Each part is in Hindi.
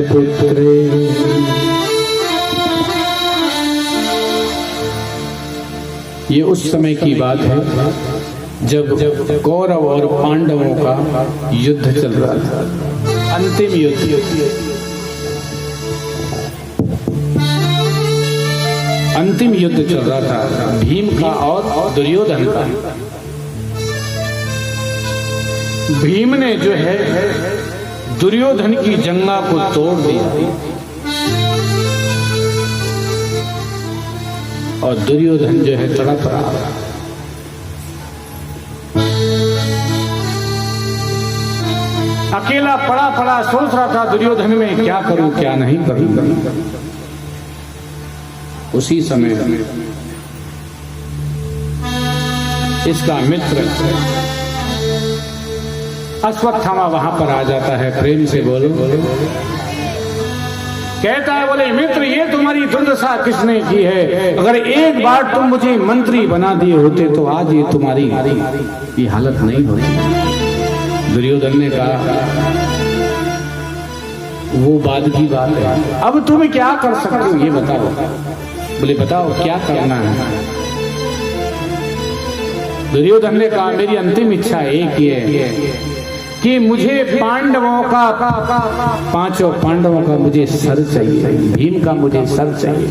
पुत्रे ये उस समय की बात है जब कौरव और पांडवों का युद्ध चल रहा था, अंतिम युद्ध। अंतिम युद्ध चल रहा था भीम का और दुर्योधन का। भीम ने जो है दुर्योधन की जंगा को तोड़ दिया और दुर्योधन जो है तड़प रहा। अकेला पड़ा पड़ा सोच रहा था दुर्योधन में क्या करूं क्या नहीं करूं। उसी समय इसका मित्र अश्वत्थामा वहां पर आ जाता है। प्रेम से बोलो। कहता है बोले मित्र ये तुम्हारी दुर्दशा किसने की है? अगर एक बार तुम मुझे मंत्री बना दिए होते तो आज ये तुम्हारी ये हालत नहीं होती। दुर्योधन ने कहा वो बाद की बात है, अब तुम क्या कर सकते हो ये बताओ। बोले बताओ क्या करना है। दुर्योधन ने कहा मेरी अंतिम इच्छा एक ही है कि मुझे पांडवों का पांचों पांडवों का मुझे सर चाहिए, भीम का मुझे सर चाहिए।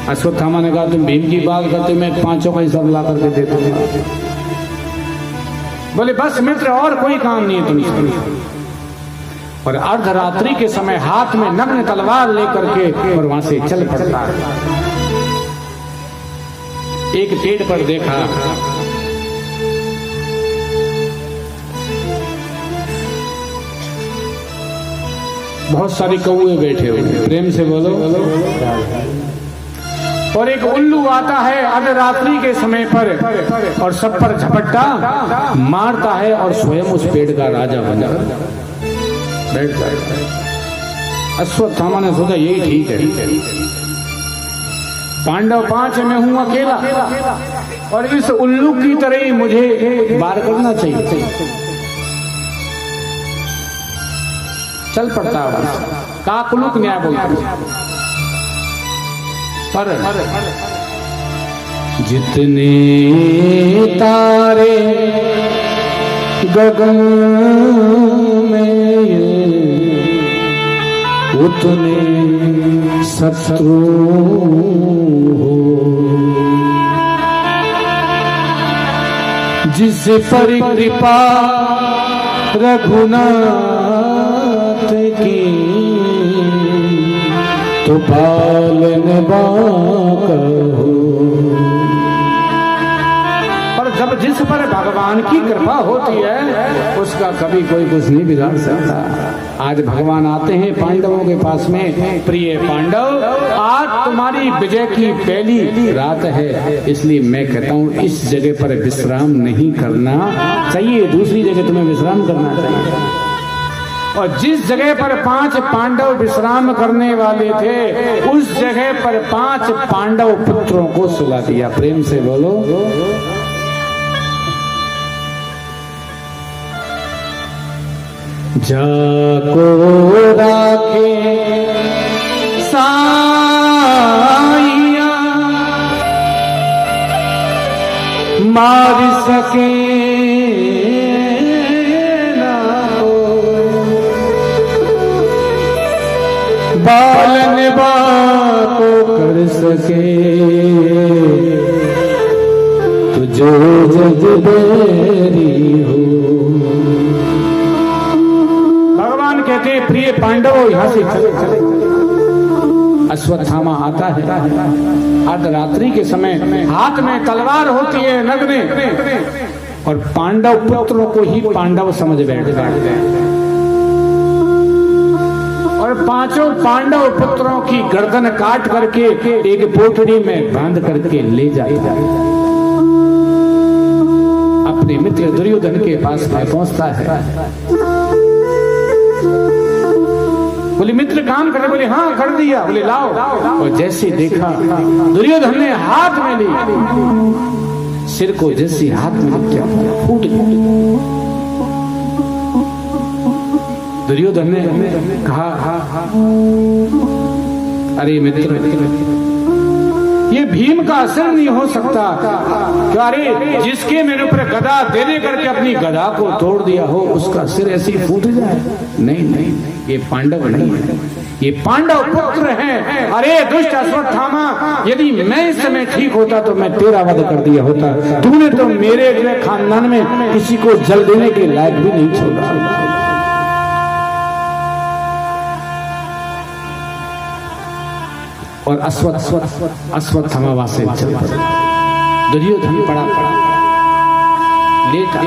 अश्वत्थामा ने कहा तुम भीम की बात करते मैं पांचों का ही सर ला करके दे दूंगा। बोले बस मित्र और कोई काम नहीं है तुमसे। और अर्धरात्रि के समय हाथ में नग्न तलवार लेकर के और वहां से चल पड़ता है। एक पेड़ पर देखा बहुत सारी कौवे बैठे हुए। प्रेम से बोलो। और एक उल्लू आता है अर्धरात्रि के समय पर और सब पर झपट्टा मारता है और स्वयं उस पेड़ का राजा बन जाता बैठ जाता है। अश्वत्थामा ने सोचा यही ठीक है, पांडव 5 में हूं अकेला और इस उल्लू की तरह ही मुझे वार करना चाहिए। चल पड़ता है काकुलुक न्याय बोलता पर जितने तारे गगन में उतने शत्रु हो, जिस पर कृपा रघुनाथ की तो पालन कहो। पर जब जिस पर भगवान की कृपा होती है उसका कभी कोई कुछ नहीं बिगाड़ सकता। आज भगवान आते हैं पांडवों के पास में, प्रिय पांडव आज तुम्हारी विजय की पहली रात है, इसलिए मैं कहता हूँ इस जगह पर विश्राम नहीं करना चाहिए, दूसरी जगह तुम्हें विश्राम करना चाहिए। और जिस जगह पर 5 पांडव विश्राम करने वाले थे उस जगह पर 5 पांडव पुत्रों को सुला दिया। प्रेम से बोलो। जाको राखे साइया मार सके बालन बाको कर सके तो जो जग बेरी हो। भगवान कहते हैं प्रिय पांडवों यहां से चले। अश्वत्थामा आता है अर्धरात्रि के समय, हाथ में तलवार होती है नग्ने और पांडव पुत्रों को ही पांडव समझ बैठता है और 5 पांडव पुत्रों की गर्दन काट करके एक पोटड़ी में बांध करके ले जाता है। अपने मित्र दुर्योधन के पास में पहुंचता है। बोले मित्र काम कर। बोले हाँ कर दिया। बोले लाओ। और जैसे देखा दुर्योधन ने हाथ में ली, सिर को जैसे हाथ में क्या फूट दुर्योधन ने कहा, अरे मित्र, ये भीम का असर नहीं हो सकता। अरे जिसके मेरे ऊपर गदा देने करके अपनी गदा को तोड़ दिया हो, उसका सिर ऐसे ही फूट जाए? नहीं नहीं, ये पांडव नहीं है, ये पांडव पुत्र हैं। अरे दुष्ट अश्वत्थामा, यदि मैं इस समय ठीक होता तो मैं तेरा वध कर दिया होता। तूने तो मेरे खानदान में किसी को जल देने के लायक भी नहीं छोड़ा। और अश्वत्थामा वहां से चल पड़ा। दुर्योधन पड़ा लेटा।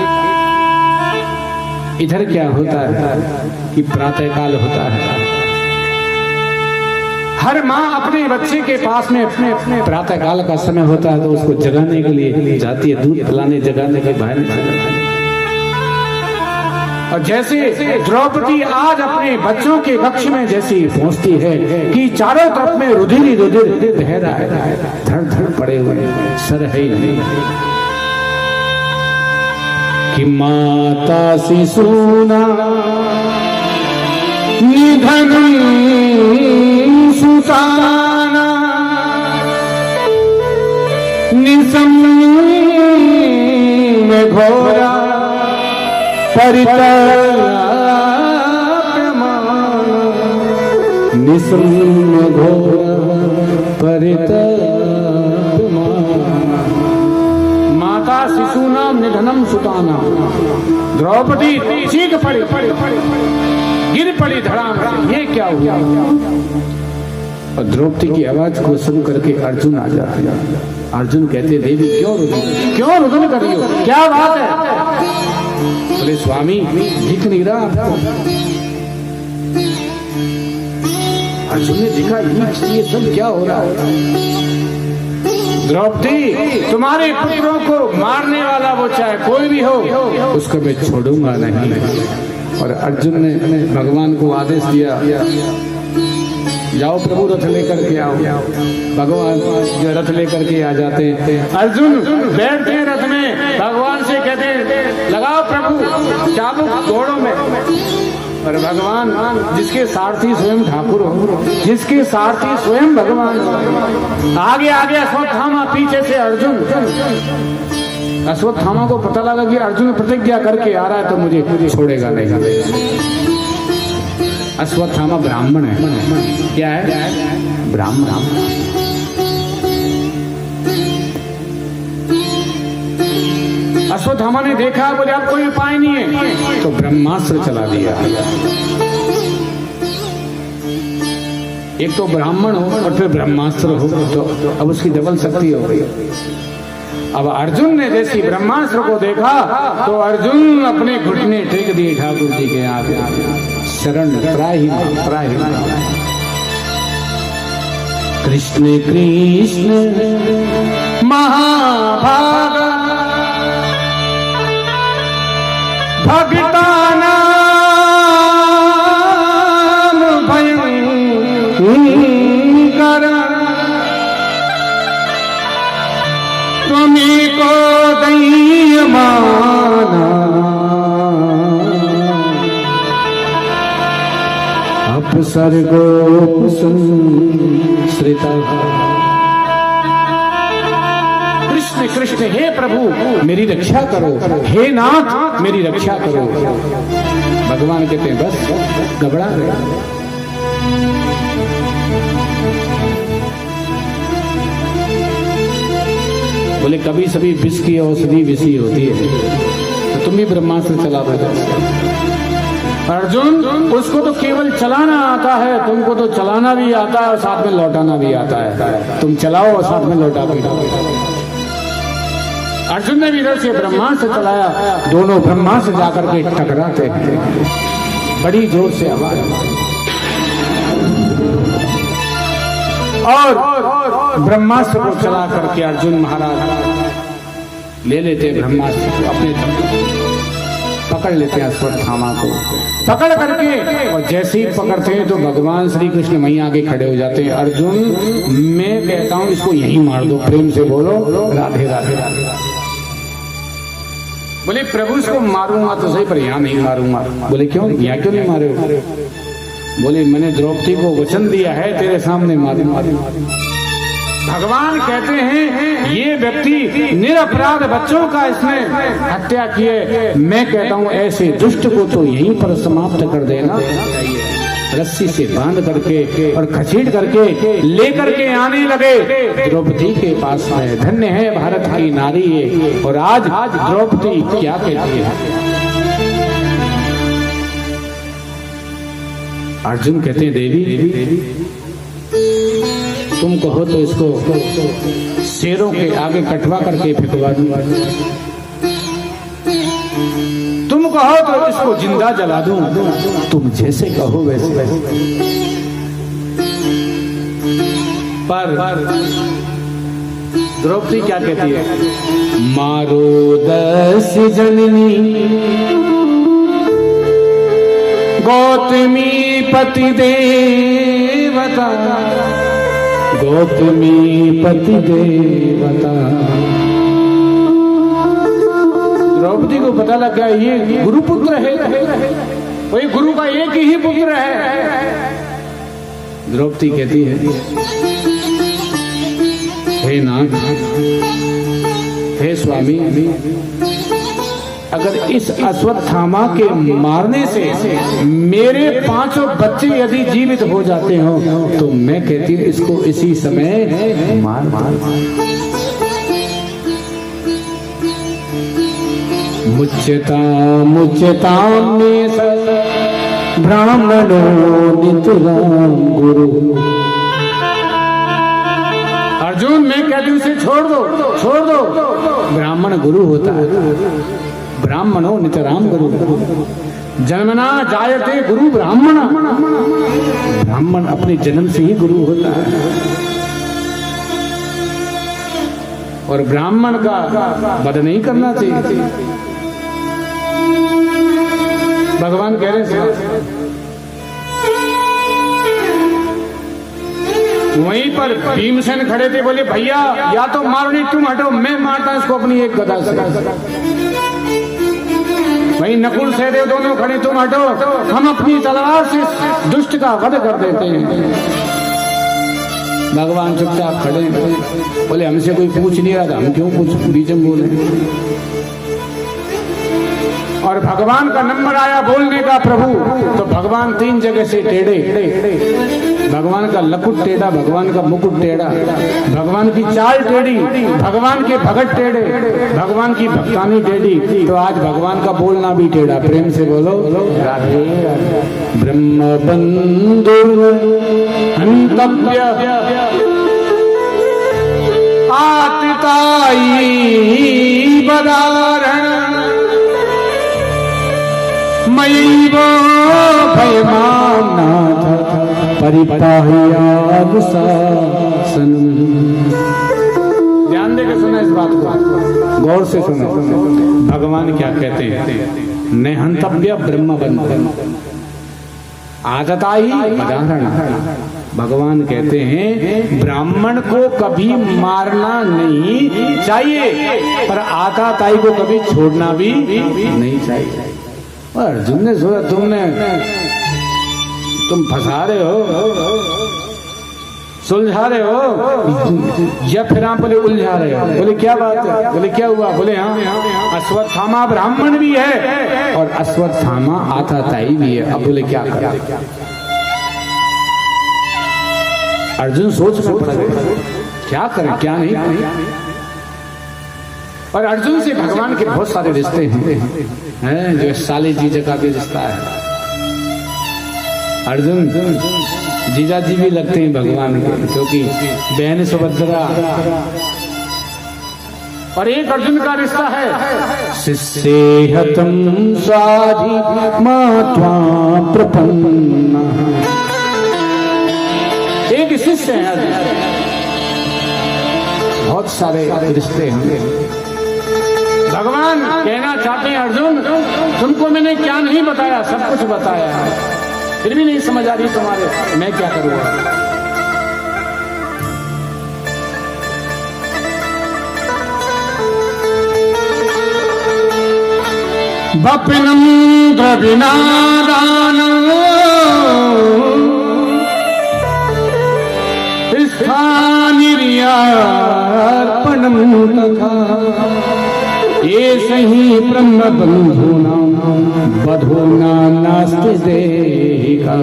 इधर क्या होता है कि प्रातःकाल होता है। हर माँ अपने बच्चे के पास में अपने प्रातःकाल का समय होता है तो उसको जगाने के लिए जाती है, दूध पिलाने जगाने के बाहर निकलती है। और जैसे द्रौपदी आज अपने बच्चों के कक्ष में जैसी पहुंचती है कि चारों तरफ में रुधिर ही रुधिर बह रहा है, धड़ धड़ पड़े हुए, सर है ही नहीं कि माता शिशूना निधनं सुताना निसम्य घोरा निसम्य घोरा माता शिशूनाम निधनम सुताना। द्रौपदी चीख पड़ी, गिर पड़ी धड़ाम। ये क्या हुआ? और द्रौपदी की आवाज को सुन करके अर्जुन आ जाते। अर्जुन कहते, देवी क्यों रुदन कर रही हो? क्या बात है? बोले स्वामी, दिख नहीं रहा आपको? अर्जुन ने देखा, ये सब क्या हो रहा है? द्रौपदी, तुम्हारे पुत्रों को मारने वाला वो चाहे कोई भी हो, उसको मैं छोड़ूंगा नहीं। और अर्जुन ने भगवान को आदेश दिया, जाओ प्रभु रथ लेकर के आओ। भगवान जो रथ लेकर के आ जाते हैं, अर्जुन बैठते हैं रथ में, भगवान से कहते हैं, लगाओ प्रभु चाबुक घोड़ों में। और भगवान, जिसके सारथी स्वयं ठाकुर हो, जिसके सारथी स्वयं भगवान हो, आगे आगे अश्वत्थामा, पीछे से अर्जुन। अश्वत्थामा को पता लगा कि अर्जुन प्रतिज्ञा करके आ रहा है तो मुझे छोड़ेगा नहीं। अश्वत्थामा ब्राह्मण है। क्या है? ब्राह्मण। अश्वत्थामा ने देखा, बोले अब कोई उपाय नहीं है, तो ब्रह्मास्त्र चला दिया। एक तो ब्राह्मण हो और फिर ब्रह्मास्त्र हो, तो अब उसकी डबल शक्ति हो गई। अब अर्जुन ने जैसी ब्रह्मास्त्र को देखा तो अर्जुन अपने घुटने टेक दिए ठाकुर जी के आगे, शरण त्राहि कृष्ण कृष्ण महाभागा भक्तानां भयंकर त्वमेको दह्यमाना अपसर्गोपसंश्रितः। कृष्ण कृष्ण, हे प्रभु मेरी रक्षा करो, हे नाथ मेरी रक्षा करो। भगवान कहते हैं बस घबरा गया। बोले कभी सभी विष की औषधि विषी होती है, तो तुम भी ब्रह्मास्त्र चला दो। अर्जुन, उसको तो केवल चलाना आता है, तुमको तो चलाना भी आता है और साथ में लौटाना भी आता है। तुम चलाओ और साथ में लौटा भी। अर्जुन ने भी इधर से ब्रह्मास्त्र चलाया, दोनों ब्रह्मास्त्र जाकर के टकराते हैं, बड़ी जोर से आवाज। और ब्रह्मास्त्र को चला करके अर्जुन महाराज ले लेते ब्रह्मास्त्र को, अपने पकड़ लेते हैं अश्वत्थामा को। पकड़ करके और जैसे ही पकड़ते हैं तो भगवान श्री कृष्ण वहीं आगे खड़े हो जाते हैं। अर्जुन, मैं कहता हूं इसको यहीं मार दो, प्रेम से बोलो राधे राधे राधे। बोले प्रभु इसको मारूंगा तो सही, पर यहाँ नहीं मारूंगा। बोले क्यों, यहाँ क्यों नहीं मारे हो? बोले मैंने द्रौपदी को वचन दिया है तेरे सामने मारूंगा। भगवान कहते हैं ये व्यक्ति निरपराध बच्चों का इसने हत्या किए। मैं कहता हूं ऐसे दुष्ट को तो यहीं पर समाप्त कर देना, रस्सी से बांध करके और खसीट करके लेकर के आने लगे द्रौपदी के पास में। धन्य है भारत की नारी है। और आज द्रौपदी क्या कहती है? अर्जुन कहते हैं देवी तुम कहो तो इसको शेरों के आगे कटवा करके फेंकवा दूंगा, तुम कहो तो इसको जिंदा जला दूं, तुम जैसे कहो वैसे। पर द्रौपदी क्या कहती है? मारो 10 जननी गौतमी पति देवता, गौतमी पति देवता। द्रौपदी को पता लग गया ये गुरुपुत्र है, वही गुरु का एक ही पुत्र है। द्रौपदी कहती है हे नाथ, हे स्वामी, अगर इस अश्वत्थामा के मारने से मेरे 5 बच्चे यदि जीवित हो जाते हो तो मैं कहती हूँ इसको इसी समय मार मार। मुच्यता मुच्यता में ब्राह्मणो नितराम गुरु। अर्जुन मैं कहती हूँ इसे छोड़ दो, छोड़ दो। ब्राह्मण गुरु होता है, ब्राह्मणो नितराम गुरु। जन्मना जायते गुरु ब्राह्मण, ब्राह्मण अपने जन्म से ही गुरु होता है। और ब्राह्मण का वध नहीं करना चाहिए। भगवान कह रहे हैं वहीं पर भीमसेन खड़े थे, बोले भैया या तो मारो नहीं तुम हटो, मैं मारता इसको अपनी एक गदा से। वहीं नकुल सहदेव दोनों खड़े, तुम हटो हम अपनी तलवार से दुष्ट का वध कर देते हैं। भगवान चुपचाप खड़े, बोले हमसे कोई पूछ नहीं रहा था, हम क्यों कुछ बीच में बोले। और भगवान का नंबर आया बोलने का प्रभु, तो भगवान 3 जगह से टेढ़े। भगवान का लकुट टेढ़ा, भगवान का मुकुट टेढ़ा, भगवान की चाल टेढ़ी, भगवान के भगत टेढ़े, भगवान की भक्तानी टेढ़ी। तो आज भगवान का बोलना भी टेढ़ा। प्रेम से बोलो राधे राधे। ब्रह्म बंधु हंतव्य आतिताई बदारण मयैव भयमानाथ परिपाह्यानुशासनम्। ध्यान देकर सुना इस बात को, गौर से सुनो। भगवान क्या कहते हैं? न हंतव्य ब्रह्म बंधन आतताई बदारण। भगवान कहते हैं ब्राह्मण को कभी मारना नहीं चाहिए, पर आतताई को कभी छोड़ना भी नहीं चाहिए। अर्जुन ने सोचा तुम फंसा रहे हो, सुलझा रहे हो, या फिर आप बोले उलझा रहे हो। बोले क्या बात है? बोले क्या हुआ? बोले हाँ अश्वत्थामा ब्राह्मण भी है और अश्वत्थामा आतताई भी है। अब बोले क्या करें? अर्जुन सोच पड़े क्या करें क्या नहीं करें। और अर्जुन से भगवान के बहुत सारे रिश्ते हैं जो साले जीजा का भी रिश्ता है। अर्जुन जीजा जी भी लगते हैं भगवान के, क्योंकि बहन सुभद्रा। और एक अर्जुन का रिश्ता है शिष्येहतं स्वाधि मात्वा प्रपन्ना। एक शिष्य है, बहुत सारे रिश्ते हैं। भगवान कहना चाहते हैं अर्जुन तुमको मैंने क्या नहीं बताया, सब कुछ बताया, फिर भी नहीं समझ आ रही तुम्हारे, मैं क्या करूंगा। वपिनं द्रविनादानं स्थानिर्यार्पणं तथा ये सही ब्रह्म बंधूनां बधूना नास्ति देहिका।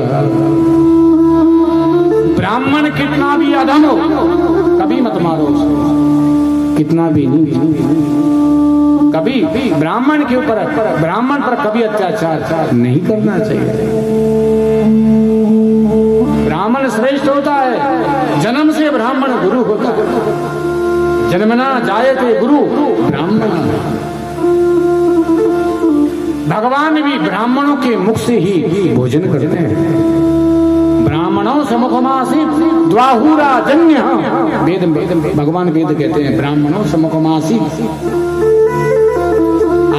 ब्राह्मण कितना भी अधम हो कभी मत मारो उसको, कितना भी नहीं, कभी ब्राह्मण के ऊपर ब्राह्मण पर कभी अत्याचार नहीं करना चाहिए। ब्राह्मण श्रेष्ठ होता है, जन्म से ब्राह्मण गुरु होता है, जन्मना जायते गुरु ब्राह्मण। भगवान भी ब्राह्मणों के मुख से ही भोजन करते हैं। ब्राह्मणों समुखमासी द्वाहुरा जन्य, वेद भगवान वेद कहते हैं ब्राह्मणों समुखमासी।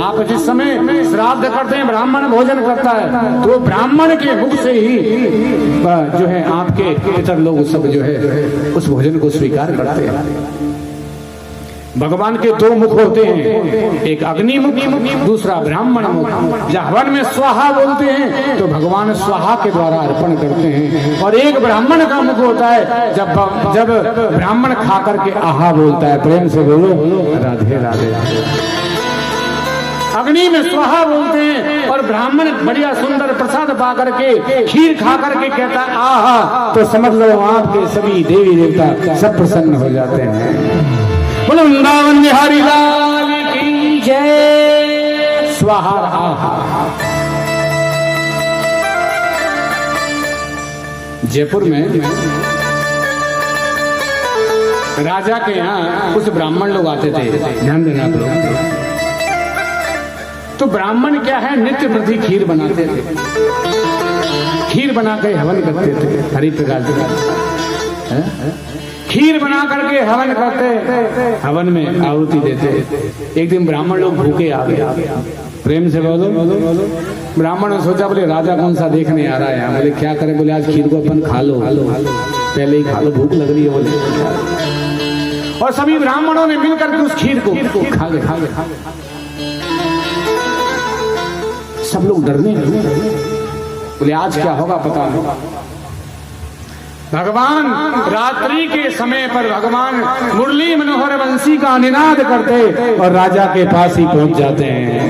आप जिस समय श्राद्ध करते हैं ब्राह्मण भोजन करता है तो ब्राह्मण के मुख से ही जो है आपके इतर लोग सब जो है उस भोजन को स्वीकार करते हैं। भगवान के दो मुख होते हैं, एक अग्नि मुख, दूसरा ब्राह्मण मुख। जब हवन में स्वाहा बोलते हैं तो भगवान स्वाहा के द्वारा अर्पण करते हैं, और एक ब्राह्मण का मुख होता है जब ब्राह्मण खा करके आहा बोलता है। प्रेम से बोलो राधे राधे। अग्नि में स्वाहा बोलते हैं और ब्राह्मण बढ़िया सुंदर प्रसाद पा करके खीर खा करके कहता है आहा, तो समझ लो आपके सभी देवी देवता सब प्रसन्न हो जाते हैं। बोलो वृंदावन बिहारी लाल की जय। स्वाहा आहा। जयपुर में राजा के यहाँ कुछ ब्राह्मण लोग आते थे, ध्यान देना लोग। तो ब्राह्मण क्या है, नित्य प्रति खीर बनाते थे, खीर बना के हवन करते थे। हरि प्रकार खीर बना करके हवन करते, हवन में आहुति देते। एक दिन ब्राह्मण लोग भूखे आ गए। प्रेम से बोलो। ब्राह्मण ने सोचा बोले राजा कौन सा देखने आ रहा है। बोले क्या करें, बोले आज खीर को अपन खा लो, पहले ही खा लो, भूख लग रही है बोले। और सभी ब्राह्मणों ने मिलकर के उस खीर को खा गए। सब लोग डरने लगे, बोले आज क्या होगा पता नहीं। भगवान रात्रि के समय पर भगवान मुरली मनोहर बंसी का निनाद करते और राजा के पास ही पहुंच जाते हैं।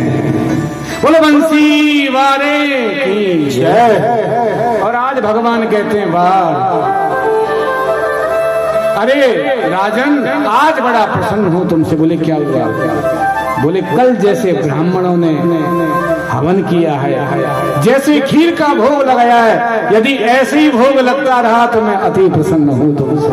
बोलो बंसी वारे की जय। और आज भगवान कहते हैं वाह, अरे राजन आज बड़ा प्रसन्न हूं तुमसे। बोले क्या हुआ? बोले कल जैसे ब्राह्मणों ने हवन किया है, जैसे खीर का भोग लगाया है, यदि ऐसे ही भोग लगता रहा तो मैं अति प्रसन्न हूं तुमसे।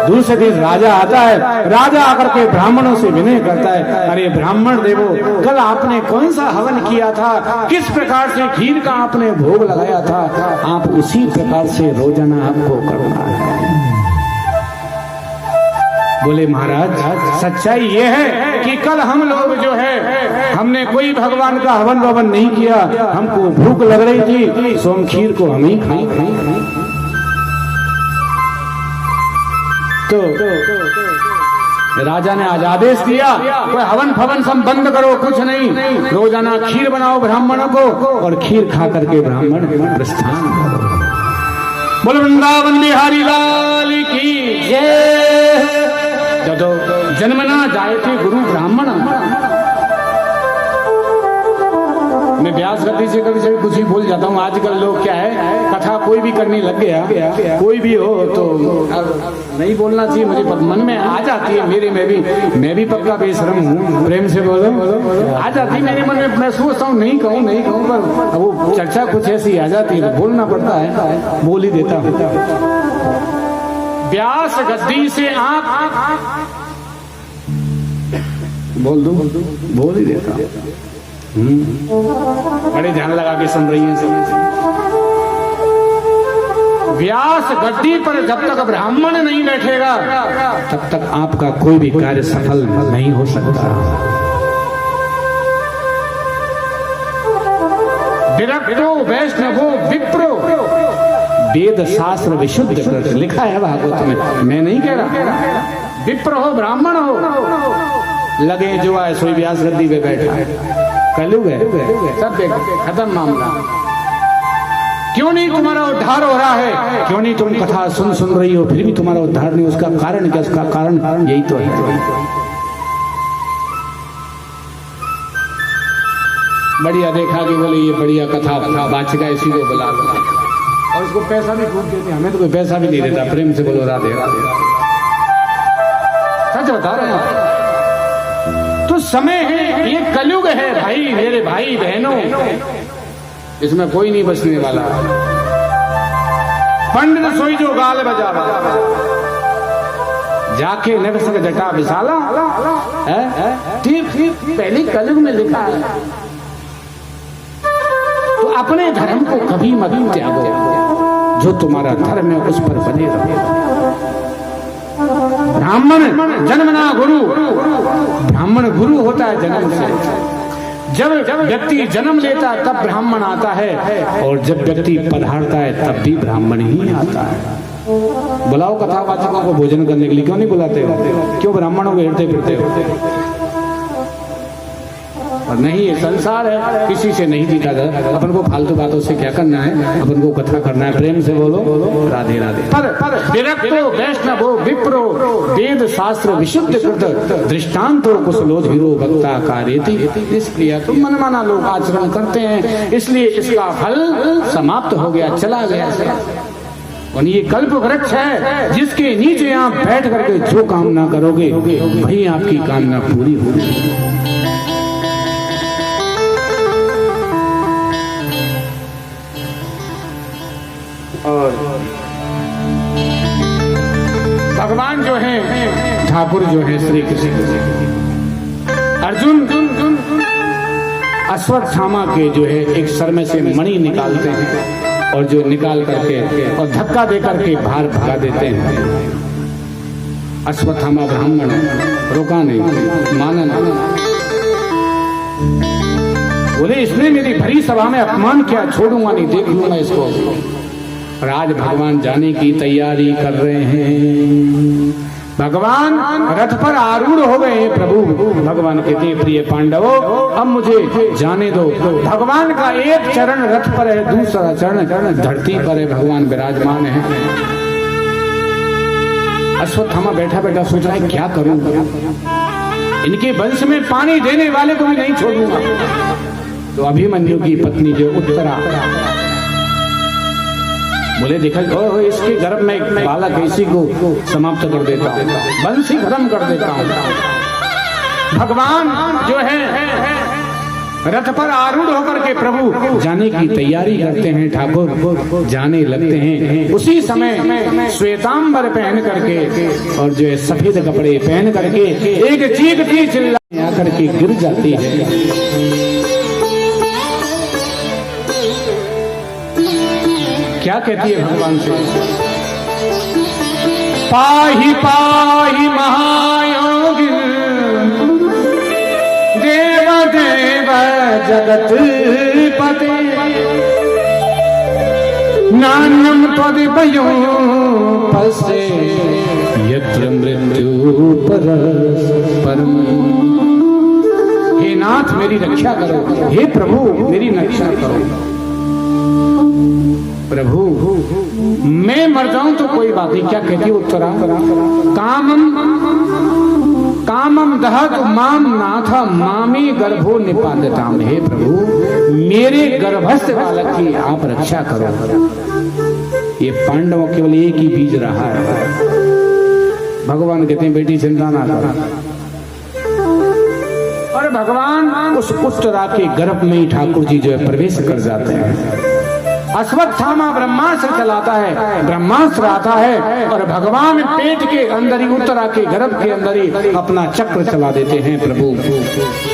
दूसरे दिन राजा आता है, राजा आकर के ब्राह्मणों से विनय करता है, अरे ब्राह्मण देवो, कल आपने कौन सा हवन किया था, किस प्रकार से खीर का आपने भोग लगाया था, आप उसी प्रकार से रोजाना आपको करना है। बोले महाराज सच्चाई ये है कि कल हम लोग जो है हमने कोई भगवान का हवन ववन नहीं किया, हमको भूख लग रही थी, सो हम खीर को हम ही खाई। तो राजा ने आज आदेश दिया कोई हवन फवन सब बंद करो, कुछ नहीं, रोजाना खीर बनाओ ब्राह्मणों को और खीर खा करके ब्राह्मण प्रस्थान करो। बोलो वृंदावन बिहारी लाल की जय। जदो जन्मना जायते गुरु ब्राह्मण। मैं व्यास गति से कभी कुछ ही भूल जाता हूँ। आजकल लोग क्या है, कथा कोई भी करने लग गया, कोई भी हो तो नहीं बोलना चाहिए, मुझे मन में आ जाती है मेरे मैं भी पक्का बेशरम हूँ। प्रेम से बोलो, आ जाती मेरे मन में, मैं सोचता हूँ नहीं कहूँ पर वो चर्चा कुछ ऐसी आ जाती है तो बोलना पड़ता है, बोल ही देता हूँ। व्यास गद्दी से आप बोल दो, बोल ही देता। बड़े ध्यान लगा के सुन रही हैं सब। व्यास गद्दी पर जब तक ब्राह्मण नहीं बैठेगा तब तक आपका कोई भी कार्य सफल नहीं हो सकता। विरक्तो वैष्णवो विप्रो वेद शास्त्र विशुद्ध लिखा है भागवत में, मैं नहीं कह रहा। विप्र हो ब्राह्मण हो, लगे जो आए सोई व्यास गद्दी पे बैठा है। कलयुग है, सब खत्म मामला। क्यों नहीं तुम्हारा उद्धार हो रहा है? क्यों नहीं तुम कथा सुन रही हो फिर भी तुम्हारा उद्धार नहीं? उसका कारण क्या? उसका कारण यही तो है। बढ़िया देखा कि बोले ये बढ़िया कथा वाचिका इसी को बुला लो, और इसको पैसा भी खूब देते। हमें तो कोई पैसा भी नहीं देता। प्रेम से बोलो राधे राधे। सच बता रहे हैं। तो समय है, ये कलयुग है भाई, मेरे भाई बहनों, इसमें कोई नहीं बचने वाला। पंडित सोई जो गाल बजा रहा, जाके नरसक जटा विशाला, ठीक पहले कलयुग में लिखा है। तो अपने धर्म को कभी मत त्यागो, जो तुम्हारा धर्म है उस पर बने रहो। ब्राह्मण जन्मना गुरु, ब्राह्मण गुरु होता है जन्म से। जब व्यक्ति जन्म लेता है तब ब्राह्मण आता है, और जब व्यक्ति पधारता है तब भी ब्राह्मण ही आता है। बुलाओ कथावाचकों को भोजन करने के लिए, क्यों नहीं बुलाते हो? क्यों ब्राह्मणों को हेरते फिरते हो? और नहीं, ये संसार है, किसी से नहीं जीता जाता। अपन को फालतू बातों से क्या करना है? अपन को कथा करना है। प्रेम से बोलो राधे राधे। पर विरक्तो वैष्णवो विप्रो वेद शास्त्र विशुद्ध कृत दृष्टांतो कुशलो धीरो भक्ता कार्येति निष्क्रिय। तो मनमाना लोग आचरण करते हैं, इसलिए इसका फल समाप्त हो गया, चला गया। और ये कल्प वृक्ष है, जिसके नीचे आप बैठ करके जो कामना करोगे वही आपकी कामना पूरी होगी। और भगवान जो है, ठाकुर जो है श्री कृष्ण, अर्जुन अश्वत्थामा के जो है एक सर में से मणि निकालते हैं, और जो निकाल करके और धक्का दे करके बाहर भगा देते हैं। अश्वत्थामा ब्राह्मण रोका नहीं, माना नहीं, बोले इसने मेरी भरी सभा में अपमान किया, छोड़ूंगा नहीं, देख लूंगा इसको। और आज भगवान जाने की तैयारी कर रहे हैं। भगवान रथ पर आरूढ़ हो गए। प्रभु भगवान कहते हैं प्रिय पांडवों, अब मुझे जाने दो। भगवान का एक चरण रथ पर है, दूसरा चरण धरती पर है। भगवान विराजमान है। अश्वत्थामा बैठा बैठा सोच रहा है क्या करूं, इनके वंश में पानी देने वाले को भी नहीं छोड़ूंगा। तो अभिमन्यु की पत्नी जो उत्तरा बोले देखा, ओह इसके गर्भ में एक बालक, इसी को समाप्त कर देता हूँ, वंश ही खत्म कर देता हूँ। भगवान जो है रथ पर आरूढ़ होकर के प्रभु जाने की तैयारी करते हैं। ठाकुर जाने लगते हैं। उसी समय श्वेतांबर पहन करके और जो है सफेद कपड़े पहन करके एक चीखती चिल्लाती आकर के गिर जाती है। क्या कहती है भगवान से? पाहि पाहि महायोगी देव देव जगत पते नानम त्वदिभयो पस्ते यत्र मृत्यु परम। हे नाथ मेरी रक्षा करो, हे प्रभु मेरी रक्षा करो। प्रभु मैं मर जाऊं तो कोई बात नहीं। क्या कहती उत्तरा? कामम दहत माम नाथ मामी गर्भो निपातताम। हे प्रभु मेरे गर्भस्थ बालक की आप रक्षा करो। ये पांडवों केवल एक ही बीज रहा है। भगवान कहते हैं बेटी चिंता ना करो। और भगवान उस उत्तरा के गर्भ में ही ठाकुर जी जो है प्रवेश कर जाते हैं। अश्वत्थामा ब्रह्मास्त्र चलाता है, ब्रह्मास्त्र आता है और भगवान पेट के अंदर ही, उत्तरा के गर्भ के अंदर ही अपना चक्र चला देते हैं। प्रभु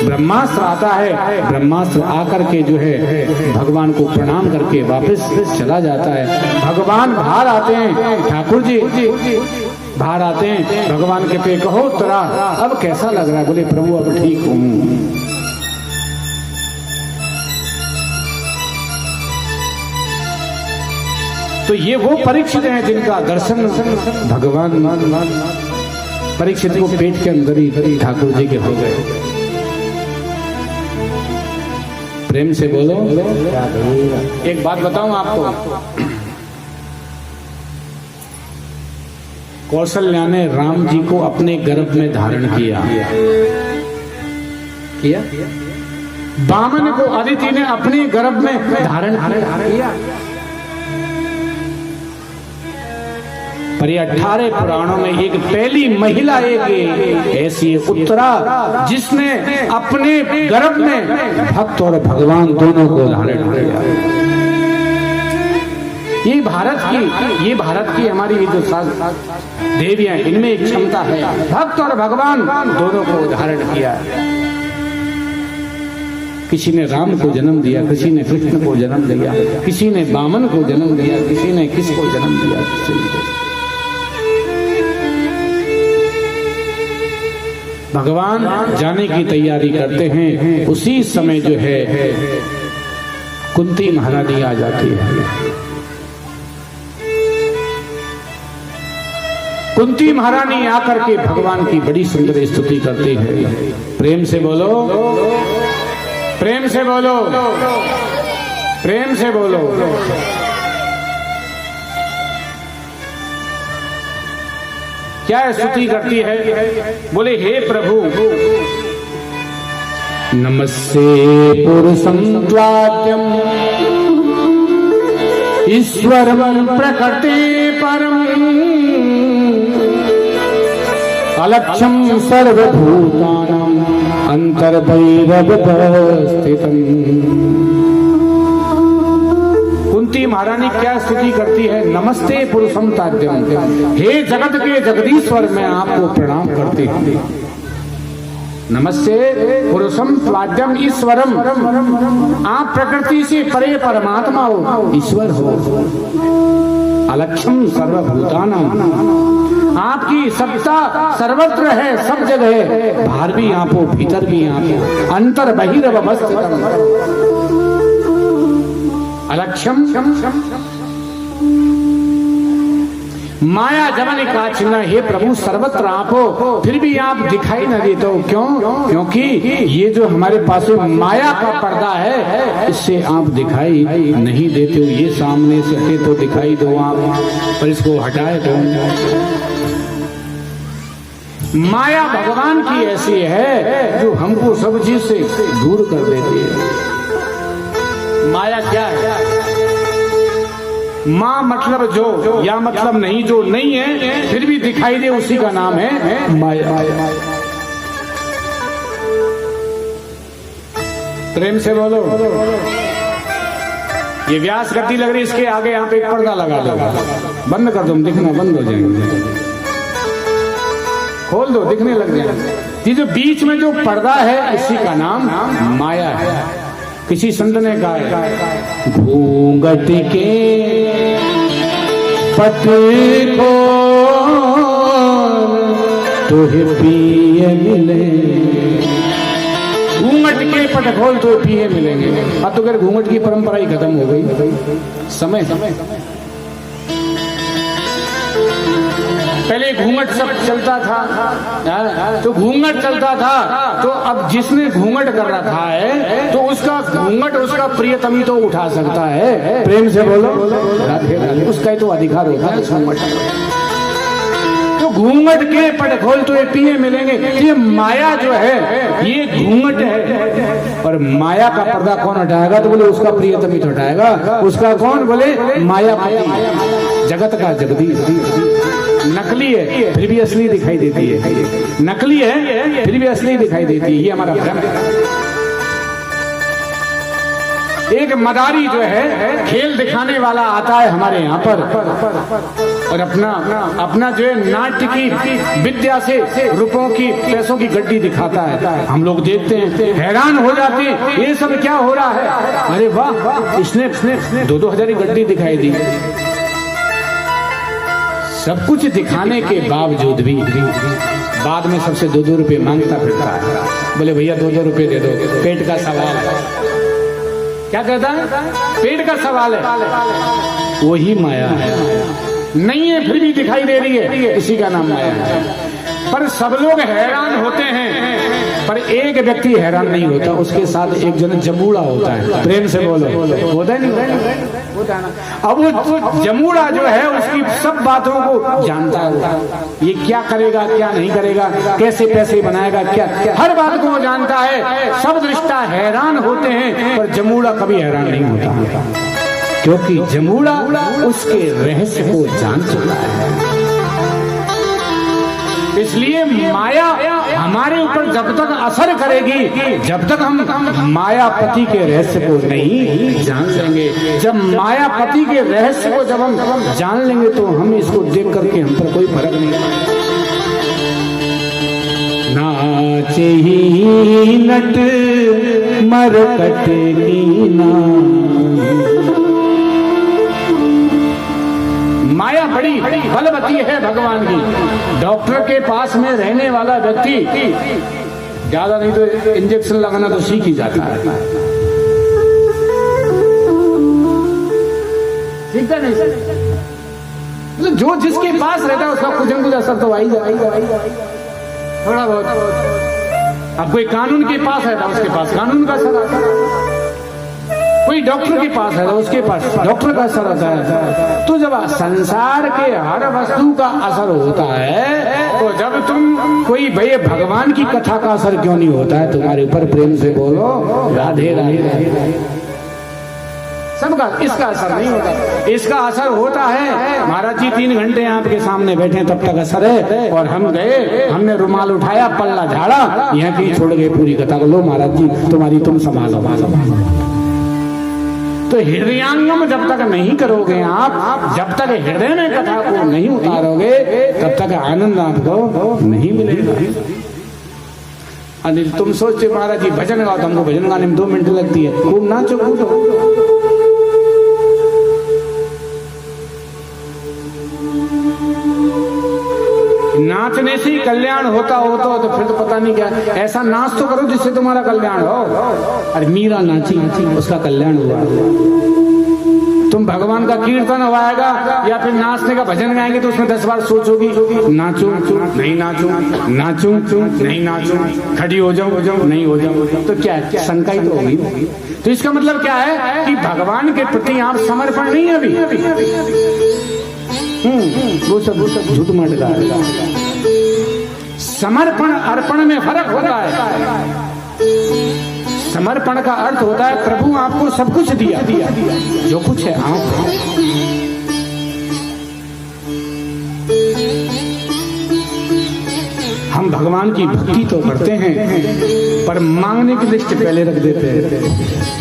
ब्रह्मास्त्र आता है, ब्रह्मास्त्र आकर के जो है भगवान को प्रणाम करके वापस चला जाता है। भगवान बाहर आते हैं, ठाकुर जी बाहर आते हैं। भगवान कहते कहो उत्तरा अब कैसा लग रहा है? बोले प्रभु अब ठीक हूँ। तो ये वो परीक्षित हैं जिनका दर्शन भगवान परीक्षित को पेट के अंदर ही ठाकुर जी के हो गए। प्रेम से बोलो। एक बात बताऊं आपको, कौशल्या ने राम जी को अपने गर्भ में धारण किया। वामन को अदिति ने अपने गर्भ में धारण किया। पर ये 18 पुराणों में एक पहली महिला एक ऐसी उत्तरा जिसने अपने गर्भ में भक्त और भगवान दोनों को धारण किया। ये भारत की हमारी जो देवियां, इनमें एक क्षमता है, भक्त और भगवान दोनों को धारण किया। किसी ने राम को जन्म दिया, किसी ने कृष्ण को जन्म दिया, किसी ने वामन को जन्म दिया, किसी ने किसको जन्म दिया, किसी ने। भगवान जाने की तैयारी करते हैं, उसी समय जो है कुंती महारानी आ जाती है। कुंती महारानी आकर के भगवान की बड़ी सुंदर स्तुति करती है। प्रेम से बोलो, प्रेम से बोलो, प्रेम से बोलो। क्या स्तुति करती है? बोले, हे प्रभु, नमस्ते पुरुषं त्वाद्यं ईश्वरं प्रकृते परम अलक्ष्यं सर्वभूतानां अंतर्बहिरवस्थितम्। कुंती महारानी क्या स्तुति करती है? नमस्ते पुरुषम ताद्यम, हे जगत के जगदीश्वर, मैं आपको प्रणाम करती हूँ। नमस्ते पुरुषम ताद्यम ईश्वरम, आप प्रकृति से परे परमात्मा हो, ईश्वर हो। अलक्ष्यम सर्वभूतानां, आपकी सत्ता सर्वत्र है, सब जगह है, बाहर भी आप हो, भीतर भी आप हो, अंतर बहिरवस्थितम्। अलक्ष्यम माया जवन काछिना, हे प्रभु सर्वत्र आप हो, फिर भी आप दिखाई न देते हो। क्यों? क्योंकि ये जो हमारे पास माया का पर्दा है, इससे आप दिखाई नहीं देते हो। ये सामने से हटे तो दिखाई दो आप, पर इसको हटाए तो। माया भगवान की ऐसी है जो हमको सब चीज से दूर कर देती है। माया क्या है? माँ मतलब जो, या मतलब नहीं, जो नहीं है फिर भी दिखाई दे, उसी का नाम है माया। प्रेम से बोलो। ये व्यास गति लग रही, इसके आगे यहाँ पे एक पर्दा लगा दो, बंद कर दो, दिखना बंद हो जाएंगे। खोल दो, दिखने लग जाएंगे। ये जो बीच में जो पर्दा है, इसी का नाम माया है। किसी संत ने कहा, घूंघट के पट को तुहे पिए मिले, घूंघट के पट खोल तो पिए मिलेंगे। अब तो अगर घूंघट की परंपरा ही खत्म हो गई। समय पहले घूंघट सब चलता था, तो घूंघट चलता था, तो अब जिसने घूंघट कर रखा है तो उसका घूंघट उसका प्रियतमी तो उठा सकता है। प्रेम से बोलो, उसका ही तो अधिकार होता है घूंघट। तो घूंघट के पट खोल तो ये पिए मिलेंगे। ये माया जो है ये घूंघट है, और माया का पर्दा कौन हटाएगा? तो बोले उसका प्रियतमी तो हटाएगा। उसका कौन? बोले माया, जगत का जगदीश। नकली है फिर भी असली दिखाई देती है, नकली है फिर भी असली दिखाई देती है। ये हमारा भ्रम है। एक मदारी जो है खेल दिखाने वाला आता है हमारे यहाँ पर, और अपना जो है नाट्य की विद्या से रुपयों की, पैसों की गड्डी दिखाता है। हम लोग देखते हैं, हैरान हो जाते हैं, ये सब क्या हो रहा है? अरे वाह, इसने 2-2 हजार की गड्डी दिखाई दी। सब कुछ दिखाने के बावजूद भी बाद में सबसे 2-2 रुपये मांगता फिरता है। बोले भैया 2-2 रुपये दे दो, पेट का सवाल है। क्या कहता है? पेट का सवाल है। वही माया है, नहीं है फिर भी दिखाई दे रही है, इसी का नाम माया है। पर सब लोग हैरान होते हैं, पर एक व्यक्ति हैरान नहीं होता, उसके साथ एक जन जमूड़ा होता है। प्रेम से बोलो, होता नहीं होता ना। अब वो जमूड़ा जो है उसकी सब बातों को जानता है, ये क्या करेगा क्या नहीं करेगा, कैसे पैसे बनाएगा, क्या हर बात को वो जानता है। सब दृष्टा हैरान होते हैं पर जमूड़ा कभी हैरान नहीं होता, क्योंकि जमूड़ा उसके रहस्य को जान चुका है। इसलिए माया हमारे ऊपर जब तक असर करेगी, जब तक हम मायापति के रहस्य को नहीं जान लेंगे। जब मायापति के रहस्य को जब हम जान लेंगे तो हम इसको देख करके हम पर कोई फर्क नहीं पड़ेगा। नाचे ही नट मरकट कीना, माया बड़ी बलवती है भगवान की। डॉक्टर के पास में रहने वाला व्यक्ति ज्यादा नहीं तो इंजेक्शन लगाना तो सीख ही जाता है, सीखता नहीं। तो जो जिसके पास रहता है उसका कुछ न कुछ असर तो आई थोड़ा बहुत। अब कोई कानून के पास रहता है उसके पास कानून का असर आता है, कोई डॉक्टर के पास है उसके पास डॉक्टर का असर आता है। तो जब संसार के हर वस्तु का असर होता है तो जब तुम कोई भैया भगवान की कथा का असर क्यों नहीं होता है तुम्हारे ऊपर? प्रेम से बोलो राधे राधे। सबका इसका असर नहीं होता, इसका असर होता है। महाराज जी 3 घंटे आपके सामने बैठे तब तक असर है, और हम गए, हमने रुमाल उठाया, पल्ला झाड़ा, यहाँ की छोड़ गए पूरी कथा को। लो महाराज जी तुम्हारी तुम संभालो। तो हृदयांगम जब तक नहीं करोगे आप, जब तक हृदय में कथा को नहीं उतारोगे तब तक आनंद आपको नहीं मिलेगा। अनिल तुम सोचते महाराज जी भजन गाओ, हमको भजन गाने में 2 मिनट लगती है, खूब नाचो कूदो। नाचने से ही कल्याण होता हो तो फिर तो पता नहीं क्या। ऐसा नाच तो करो जिससे तुम्हारा कल्याण हो। अरे मीरा नाची उसका कल्याण हुआ। तुम भगवान का कीर्तन हुआएगा या फिर नाचने का भजन गाएंगे तो उसमें 10 बार सोचोगी नाचूं नहीं नाचूं, नाचूं नहीं नाचूं, खड़ी हो जाऊं नहीं हो जाऊं, तो क्या शंका ही तो होगी। तो इसका मतलब क्या है कि भगवान के प्रति आप समर्पण नहीं है अभी। वो सब झूठ मट रहा है। समर्पण अर्पण में फर्क होता है। समर्पण का अर्थ होता है प्रभु आपको सब कुछ दिया, जो कुछ है आप। हम भगवान की भक्ति तो करते हैं पर मांगने की लिस्ट पहले रख देते हैं।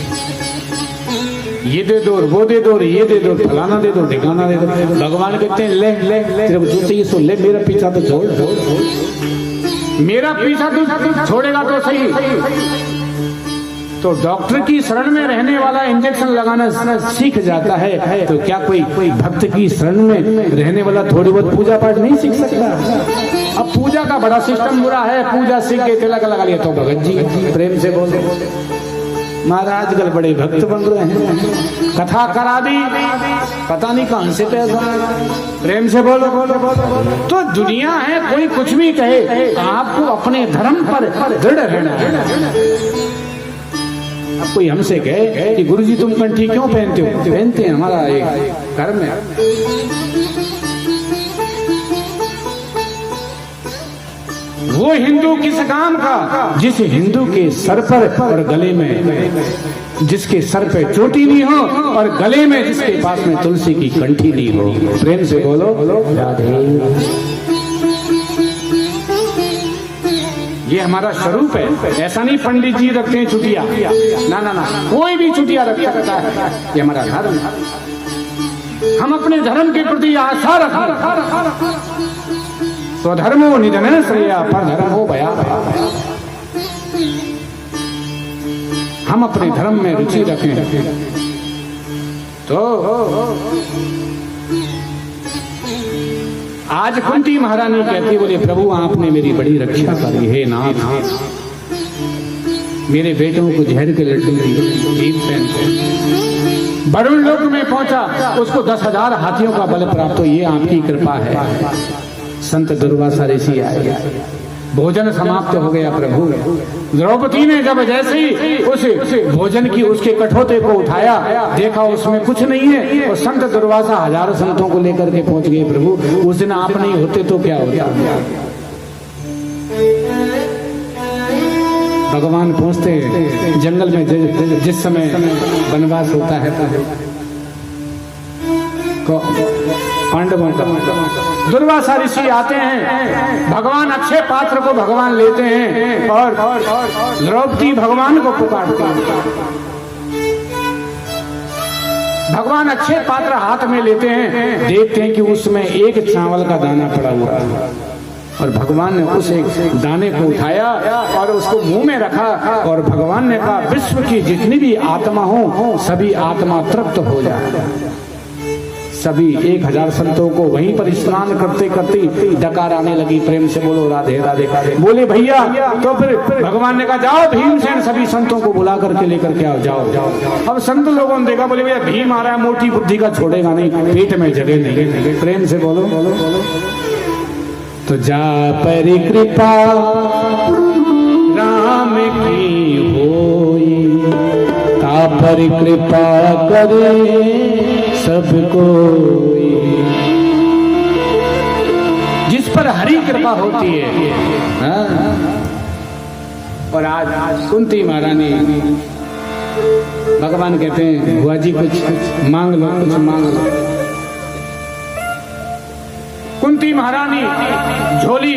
ये दे दो, वो दे दो, ये दे दो, फलाना दे दो, ठिकाना दे दो। भगवान कहते हैं ले ले तेरे को जो चाहिए सो ले, मेरा पीछा तो छोड़, मेरा पीछा तो छोड़ेगा तो सही। तो डॉक्टर की शरण में रहने वाला इंजेक्शन लगाना सीख जाता है, तो क्या कोई भक्त की शरण में रहने वाला थोड़ी बहुत पूजा पाठ नहीं सीख सकता? अब पूजा का बड़ा सिस्टम बुरा है, पूजा सीख के तिलक लगा लिया तो भगत जी। प्रेम से बोल महाराज आजकल बड़े भक्त बन रहे हैं, कथा करा दी पता नहीं कहां से पैसा। प्रेम से बोलो बोलो बोलो। तो दुनिया है, कोई कुछ भी कहे, आपको अपने धर्म पर दृढ़ रहना है। अब कोई हमसे कहे कि गुरुजी तुम कंठी क्यों पहनते हो? पहनते हैं, हमारा एक कर्म है। वो हिंदू किस काम का जिस हिंदू के सर पर और गले में, जिसके सर पे चोटी नहीं हो और गले में जिसके पास में तुलसी की कंठी नहीं हो। प्रेम से बोलो राधे। ये हमारा स्वरूप है। ऐसा नहीं पंडित जी रखते हैं चुटिया, ना ना ना, कोई भी चुटिया रखता है। ये हमारा धर्म है। हम अपने धर्म के प्रति आस्था रखते। स्वधर्मो निधन श्रेया पर धर्मो भया। हम अपने धर्म में रुचि रखें तो आज कुंती महारानी कहती, बोले प्रभु आपने मेरी बड़ी रक्षा करी है नाथ, मेरे बेटों को जहर के लड्डू दिए, वरुण लोक में पहुंचा, उसको 10,000 हाथियों का बल प्राप्त हो। ये आपकी कृपा है। संत दुर्वासा ऋषि आए, भोजन समाप्त हो गया प्रभु। द्रौपदी ने जब जैसे ही उस भोजन की उसके कठोते को उठाया, देखा उसमें कुछ नहीं है, और संत दुर्वासा हजारों संतों को लेकर के पहुंच गए प्रभु। उस दिन आप नहीं होते तो क्या होता। भगवान पहुंचते जंगल में, जिस समय वनवास होता है पांडवों का, दुर्वासा ऋषि आते हैं, भगवान अक्षय पात्र को भगवान लेते हैं और द्रौपदी भगवान को पुकारते हैं। भगवान अक्षय पात्र हाथ में लेते हैं, देखते हैं कि उसमें एक चावल का दाना पड़ा हुआ है, और भगवान ने उस एक दाने को उठाया और उसको मुंह में रखा, और भगवान ने कहा विश्व की जितनी भी आत्मा हो सभी आत्मा तृप्त हो जाए। सभी 1000 संतों को वहीं पर स्नान करते करते डकार आने लगी, प्रेम से बोलो राधे राधे। बोले भैया, तो फिर भगवान ने कहा जाओ भीमसेन सभी संतों को बुला करके लेकर के आओ, जाओ जाओ। अब संत लोगों ने देखा, बोले भैया भीम आ रहा है, मोटी बुद्धि का छोड़ेगा नहीं, पेट में जगह नहीं। प्रेम से बोलो। तो जा पर कृपा राम की होई, ता पर कृपा करे सबको। जिस पर हरि कृपा होती है। और आज कुंती महारानी, भगवान कहते हैं बुआ जी कुछ मांग लो, कुछ मांग लो। कुंती महारानी झोली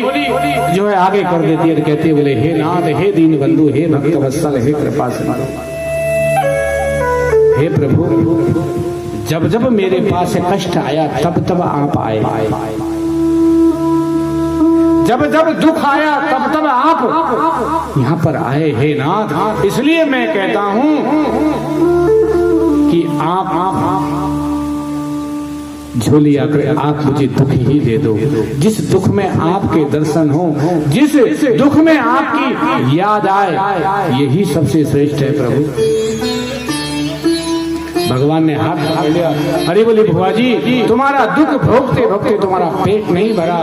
जो है आगे कर देती है, कहती है बोले हे नाथ, हे दीन बंधु, हे भक्त वत्सल, हे कृपा सिंधु, हे प्रभु जब जब मेरे पास कष्ट आया तब तब आप आए, जब जब दुख आया तब तब आप यहाँ पर आए हे नाथ। इसलिए मैं कहता हूं कि आप झोली आकर आप मुझे दुख ही दे दो। जिस दुख में आपके दर्शन हो, जिस दुख में आपकी याद आए, यही सबसे श्रेष्ठ है प्रभु। भगवान ने हाथ पकड़ लिया, अरे बोले भुआ जी तुम्हारा दुख भोगते भोगते तुम्हारा पेट नहीं भरा,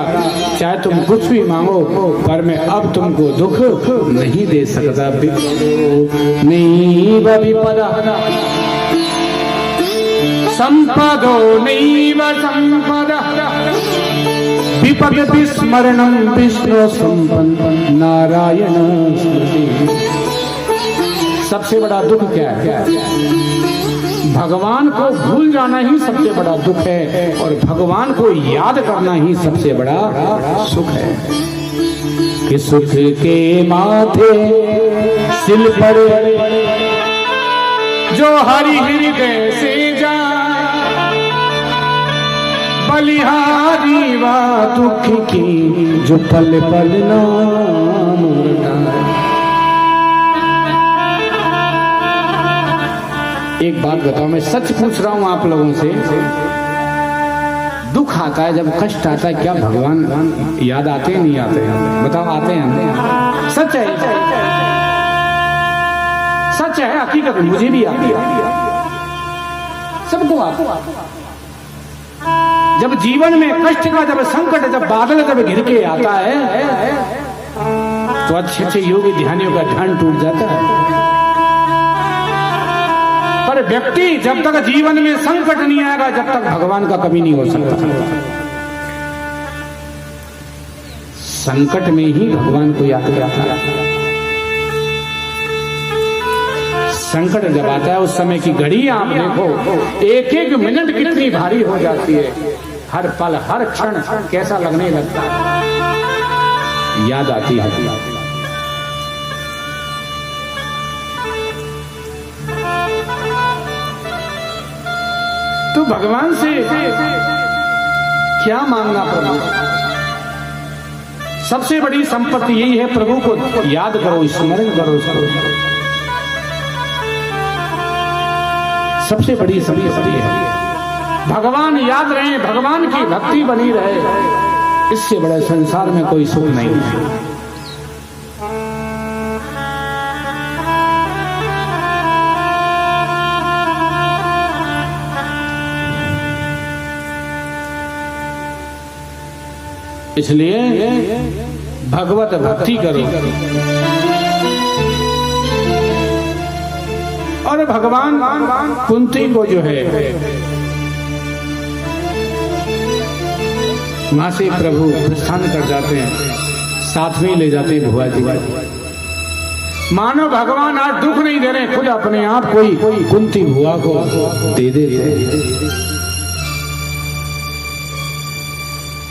चाहे तुम कुछ भी मांगो, पर मैं अब तुमको दुख नहीं दे सकता। नहीं विपदा संपदो नहीं संपदा, विपद विस्मरणम विष्णु संपन्न नारायण स्मृति। सबसे बड़ा दुख क्या है? भगवान को भूल जाना ही सबसे बड़ा दुख है, और भगवान को याद करना ही सबसे बड़ा सुख है। कि सुख के माथे सिल पर जो हरि हृदय से जा, बलिहारी वा दुख की जो पल पल नाम रटाए। एक बात बताओ, मैं सच पूछ रहा हूं आप लोगों से, दुख आता है, जब कष्ट आता है, क्या भगवान याद आते हैं नहीं आते हैं? बताओ आते हैं? सच है, सच है, हकीकत मुझे भी आती है, सबको आता है। जब जीवन में कष्ट का जब संकट, जब बादल जब घिर के आता है, तो अच्छे अच्छे योगी ध्यानियों का ध्यान टूट जाता है। पर व्यक्ति जब तक जीवन में संकट नहीं आएगा, जब तक भगवान का कभी नहीं हो सकता। संकट में ही भगवान को याद करता है। संकट जब आता है, उस समय की घड़ी आप देखो, एक एक मिनट कितनी भारी हो जाती है, हर पल हर क्षण कैसा लगने लगता है, याद आती है। तो भगवान से क्या मांगना प्रभु? सबसे बड़ी संपत्ति यही है, प्रभु को याद करो, स्मरण करो उसको। सबसे बड़ी संपत्ति है भगवान याद रहे, भगवान की भक्ति बनी रहे, इससे बड़े संसार में कोई सुख नहीं है। इसलिए भगवत भक्ति करो। और भगवान कुंती को जो है वहां से प्रभु प्रस्थान कर जाते हैं, साथ में ले जाते हैं भुआ जी। मानो भगवान आज दुख नहीं दे रहे, खुद अपने आप कोई कुंती भुआ को दे देते।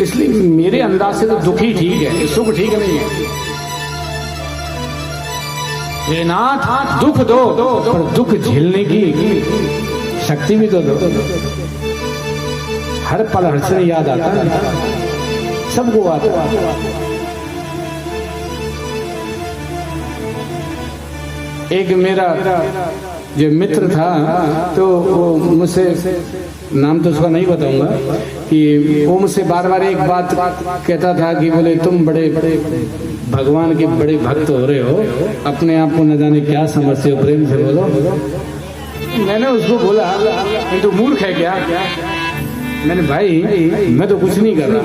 इसलिए मेरे अंदाज से तो दुख ही ठीक है, सुख ठीक नहीं है। हे नाथ दुख दो, पर दुख झेलने की शक्ति भी तो दो। हर पल हर से याद आता है, सबको आता है। एक मेरा जो मित्र था, तो वो मुझसे, नाम तो उसका नहीं बताऊंगा, कि वो मुझसे बार बार एक बात कहता था कि बोले तुम बड़े भगवान के बड़े भक्त हो रहे हो, अपने आप को न जाने क्या समझते हो, प्रेम से बोलो। मैंने उसको बोला तो मूर्ख है क्या? मैंने भाई मैं तो कुछ नहीं कर रहा,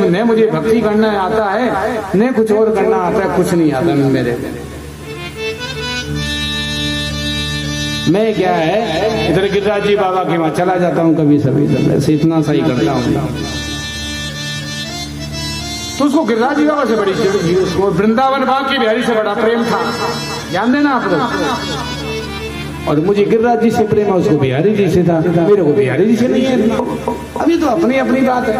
न मुझे भक्ति करना आता है, न कुछ और करना आता है, कुछ नहीं आता मेरे। मैं क्या है इधर गिरिराज जी बाबा के वहां चला जाता हूँ कभी सभी, ऐसे इतना सही करता हूँ। तो उसको गिरिराज जी बाबा से बड़ी चिड़ थी, उसको वृंदावन बाग की बिहारी से बड़ा प्रेम था, ध्यान देना आप लोग। और मुझे गिरिराज जी से प्रेम है, उसको बिहारी जी से था, मेरे को बिहारी जी से नहीं है। अभी तो अपनी अपनी बात है।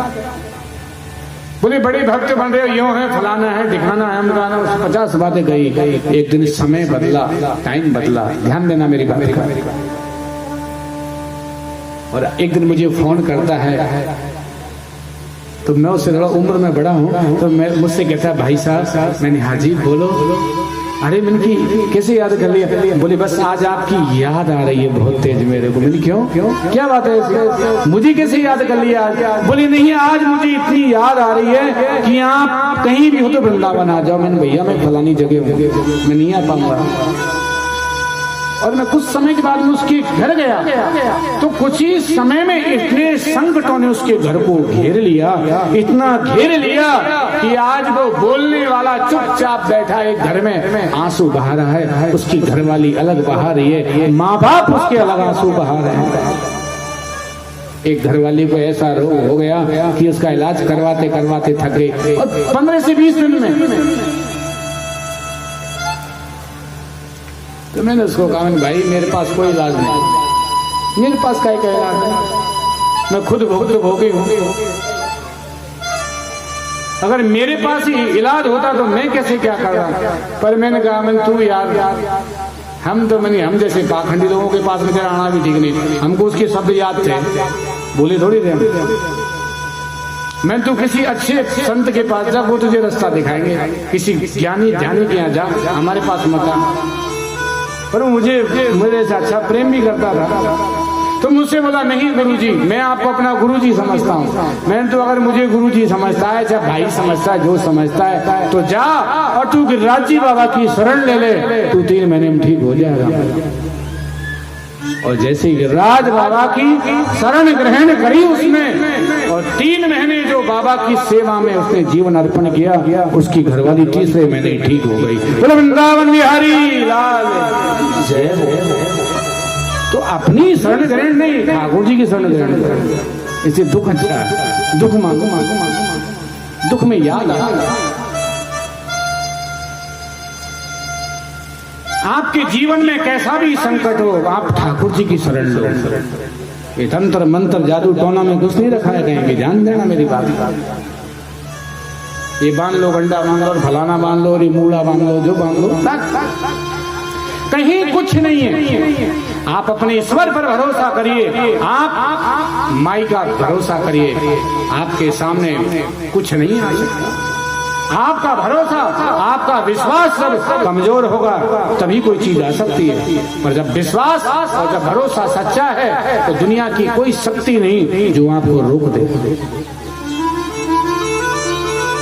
बोले बड़े भक्त बन रहे हो, यूं है, फलाना है, दिखाना है, हमकाना, 50 बातें गई। एक दिन समय बदला, टाइम बदला, ध्यान देना मेरी बात का। और एक दिन मुझे फोन करता है, तो मैं उससे थोड़ा उम्र में बड़ा हूँ, तो मैं मुझसे कहता है भाई साहब। मैंने हाँ जी बोलो। अरे मैंने की कैसे याद कर लिया? बोले बस आज आपकी याद आ रही है बहुत तेज मेरे को। मैंने क्यों क्या बात है, मुझे कैसे याद कर लिया आज? बोले नहीं, आज मुझे इतनी याद आ रही है कि आप कहीं भी हो तो वृंदावन आ जाओ। मैंने भैया मैं फलानी जगह हूँ, मैं नहीं आ पाऊंगा। और मैं कुछ समय के बाद में उसके घर गया, तो कुछ ही समय में इतने संकटों ने उसके घर को घेर लिया, इतना घेर लिया कि आज वो बोलने वाला चुपचाप बैठा एक घर में, आंसू बहा रहा है, उसकी घरवाली अलग बहा रही है, माँ बाप उसके अलग आंसू बहा रहे हैं। एक घरवाली को ऐसा रोग हो गया कि उसका इलाज करवाते करवाते थक गई, और 15 से 20 दिन में। तो मैंने उसको कहा भाई मेरे पास कोई इलाज नहीं, मेरे पास क्या इलाज है, मैं खुद भोगी हूँ। अगर मेरे पास ही इलाज होता तो मैं कैसे क्या कर रहा। पर मैंने कहा मैं तू यार हम तो हम जैसे पाखंडी लोगों के पास में आना भी ठीक नहीं, हमको उसके शब्द याद थे, बोले थोड़ी थे। मैं तो किसी अच्छे संत के पास जा, वो तुझे रास्ता दिखाएंगे, किसी ज्ञानी ध्यानी के यहाँ जा, हमारे पास मत आ। पर मुझे मेरे से अच्छा प्रेम भी करता था, तो मुझसे बोला नहीं गुरुजी, मैं आपको अपना गुरुजी समझता हूँ। मैंने तो अगर मुझे गुरुजी समझता है, चाहे भाई समझता है, जो समझता है, तो जा और तू गिरिराज जी बाबा की शरण ले ले, तू 3 महीने में ठीक हो जाएगा। और जैसे गिरिराज बाबा की शरण ग्रहण करी उसने, और 3 महीने जो बाबा की सेवा में उसने जीवन अर्पण किया, उसकी घरवाली तीसरे महीने ठीक हो गई। बोलो वृंदावन बिहारी लाल जय हो। तो अपनी शरण ग्रहण नहीं, ठाकुर जी की शरण ग्रहण करें। इससे दुख अच्छा है, दुख मांगो, दुख में याद आ। आपके जीवन में कैसा भी संकट हो, आप ठाकुर जी की शरण लो। ये तंत्र मंत्र जादू टोना में कुछ नहीं रखा है कहीं, ध्यान देना मेरी बात। ये बांध लो, गंडा बांध लो, फलाना बांध लो, मूला बांध लो, जो बांध लो, कहीं कुछ नहीं है। आप अपने ईश्वर पर भरोसा करिए, आप माई का भरोसा करिए, आपके सामने कुछ नहीं आ सकता। आपका भरोसा, आपका विश्वास जब कमजोर होगा तभी कोई चीज आ सकती है। पर जब विश्वास और जब भरोसा सच्चा है तो दुनिया की कोई शक्ति नहीं जो आपको रोक दे।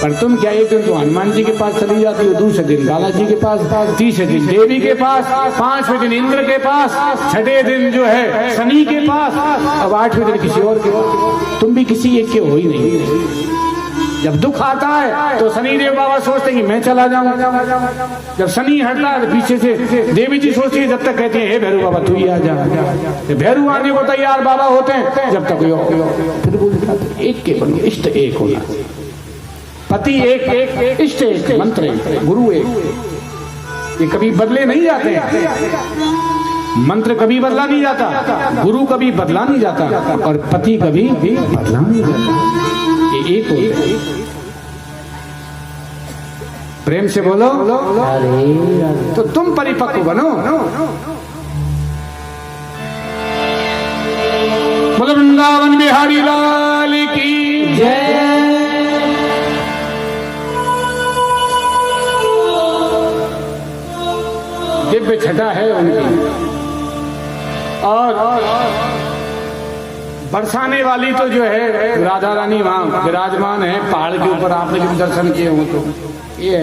पर तुम क्या, एक दिन तो हनुमान जी के पास चली जाती हो, दूसरे दिन बालाजी के पास, तीसरे दिन देवी के पास, 5वें दिन इंद्र के पास, 6ठे दिन जो है शनि के पास, अब 8वें दिन किसी और के पास। तुम भी किसी एक के हो ही नहीं। जब दुख आता है तो शनि देव बाबा सोचते हैं कि मैं चला जाऊं। जब शनि हटता है तो पीछे से देवी जी सोचती है, जब तक कहती है हे भैरू बाबा तू ही आ जा। भैरू आने को तैयार बाबा होते हैं, जब तक फिर बोलते एक के बन इष्ट एक होना, पति एक इष्ट एक, मंत्र एक, गुरु एक, ये कभी बदले नहीं जाते हैं। मंत्र कभी बदला नहीं जाता, गुरु कभी बदला नहीं जाता, और पति कभी भी बदला नहीं जाता। ये एक होता है। प्रेम से बोलो तो तुम परिपक्व बनो। बोलो वृंदावन बिहारी लाल की जय। दिव्य छटा है उनकी, और बरसाने वाली तो जो है राधा रानी वहां विराजमान है पहाड़ के ऊपर। आपने जब दर्शन किए हो तो ये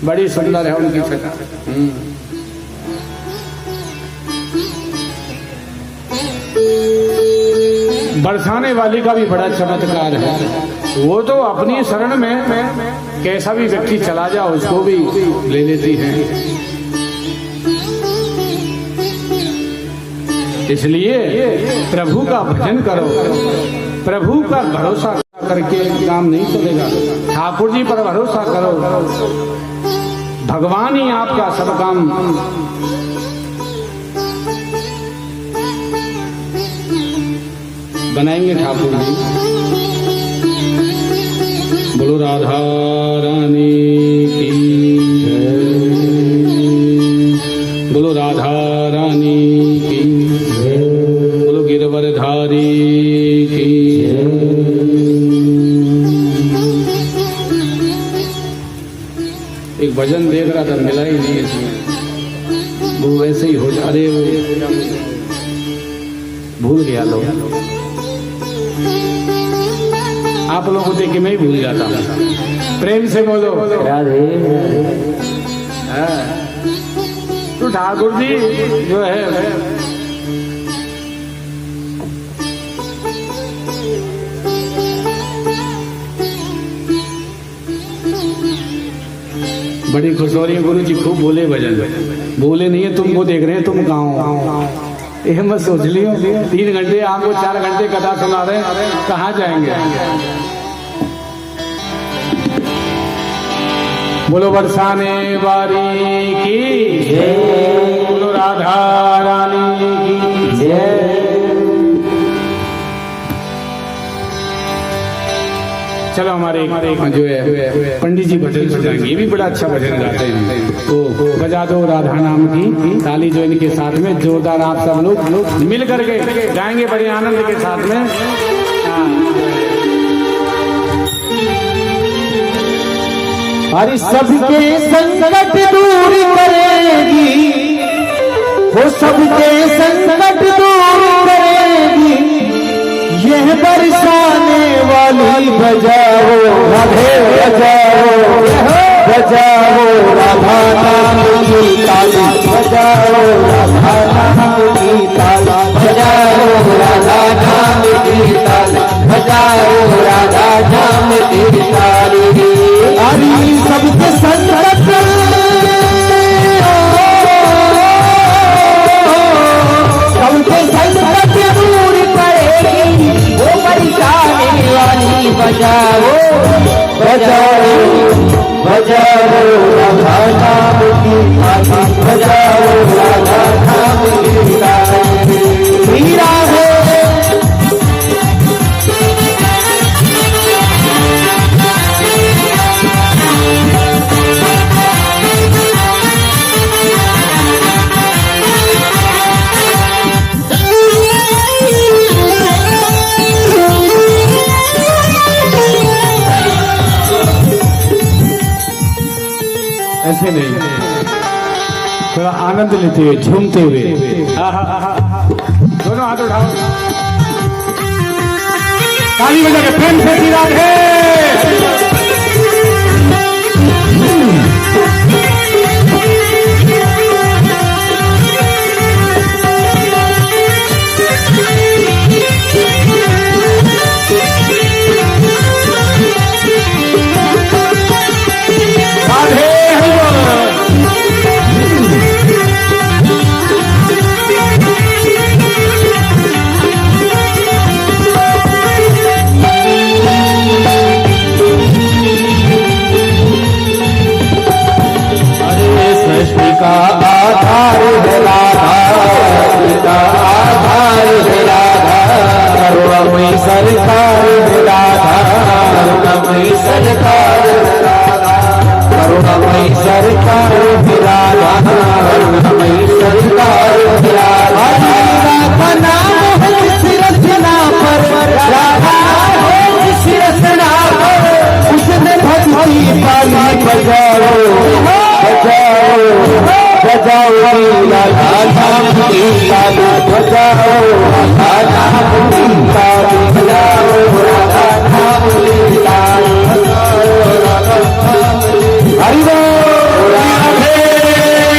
बड़ी सुंदर है उनकी छटा। बरसाने वाली का भी बड़ा चमत्कार है। वो तो अपनी शरण में कैसा भी व्यक्ति चला जाए उसको भी ले लेती है। इसलिए प्रभु का भजन करो, प्रभु का भरोसा करके काम नहीं चलेगा। ठाकुर जी पर भरोसा करो, भगवान ही आपका सब काम बनाएंगे। ठाकुर जी बोलो राधा रानी की जय, बोलो राधा रानी की जय, बोलो गिरवरधारी की जय। एक भजन देख रहा था, मिला ही नहीं इसमें, वो वैसे ही हो जा रहे, भूल गया लोग। आप लोगों को देख के मैं ही भूल जाता हूँ। प्रेम से बोलो राधे। तो ठाकुर जी जो है बड़ी खुश हो रही है। गुरु जी खूब बोले भजन, बोले नहीं है तुमको देख रहे हैं, तुम गाओ। ये मत सोच लियो 3 घंटे आपको 4 घंटे कथा सुना रहे, कहाँ जाएंगे। बोलो बरसाने वाली की जय, बोलो राधा रानी की जय। चलो हमारे जो है पंडित जी भजन बजाएंगे, ये भी बड़ा अच्छा भजन गाते हैं। तो बजा दो राधा नाम की ताली, जो इनके साथ में जोरदार आप सब लोग मिल करके गाएंगे बड़े आनंद के साथ में। हरि सबके संकट दूर करेगी, वो सबके संकट दूर करेगी, यह बरसाने वाली बजाओ राधे बजाओ, बजाओ राधा नाम की ताली, बजाओ राधा नाम की ताली, बजाओ राधा नाम की ताली, बजाओ राधा नाम की ताली। हरि सबके संकट सबके संकट दूर करेगी, वो बरसाने वाली बजाओ, बजाओ बजाओ राधा नाम की ताली, बजाओ राधा नाम की ताली। मीरा है ऐसे नहीं, थोड़ा आनंद लेते हुए झूमते हुए। दोनों हाथ उठाओ, ताली बजा के प्रेम से राधे। सरकार राधा करुणामयी सरकार राधा करुणामयी सरकार राधा करुणामयी सरकार राधा राधा नाम है जिस रचना पर राधा है जिस रचना पर उसने भक्ति पाली बजाओ बजाओ बजाओ राधा नाम की ताली बजाओ राधा नाम की ताली बजाओ राधा नाम की ताली बजाओ राधा हरि बोल राधे राधे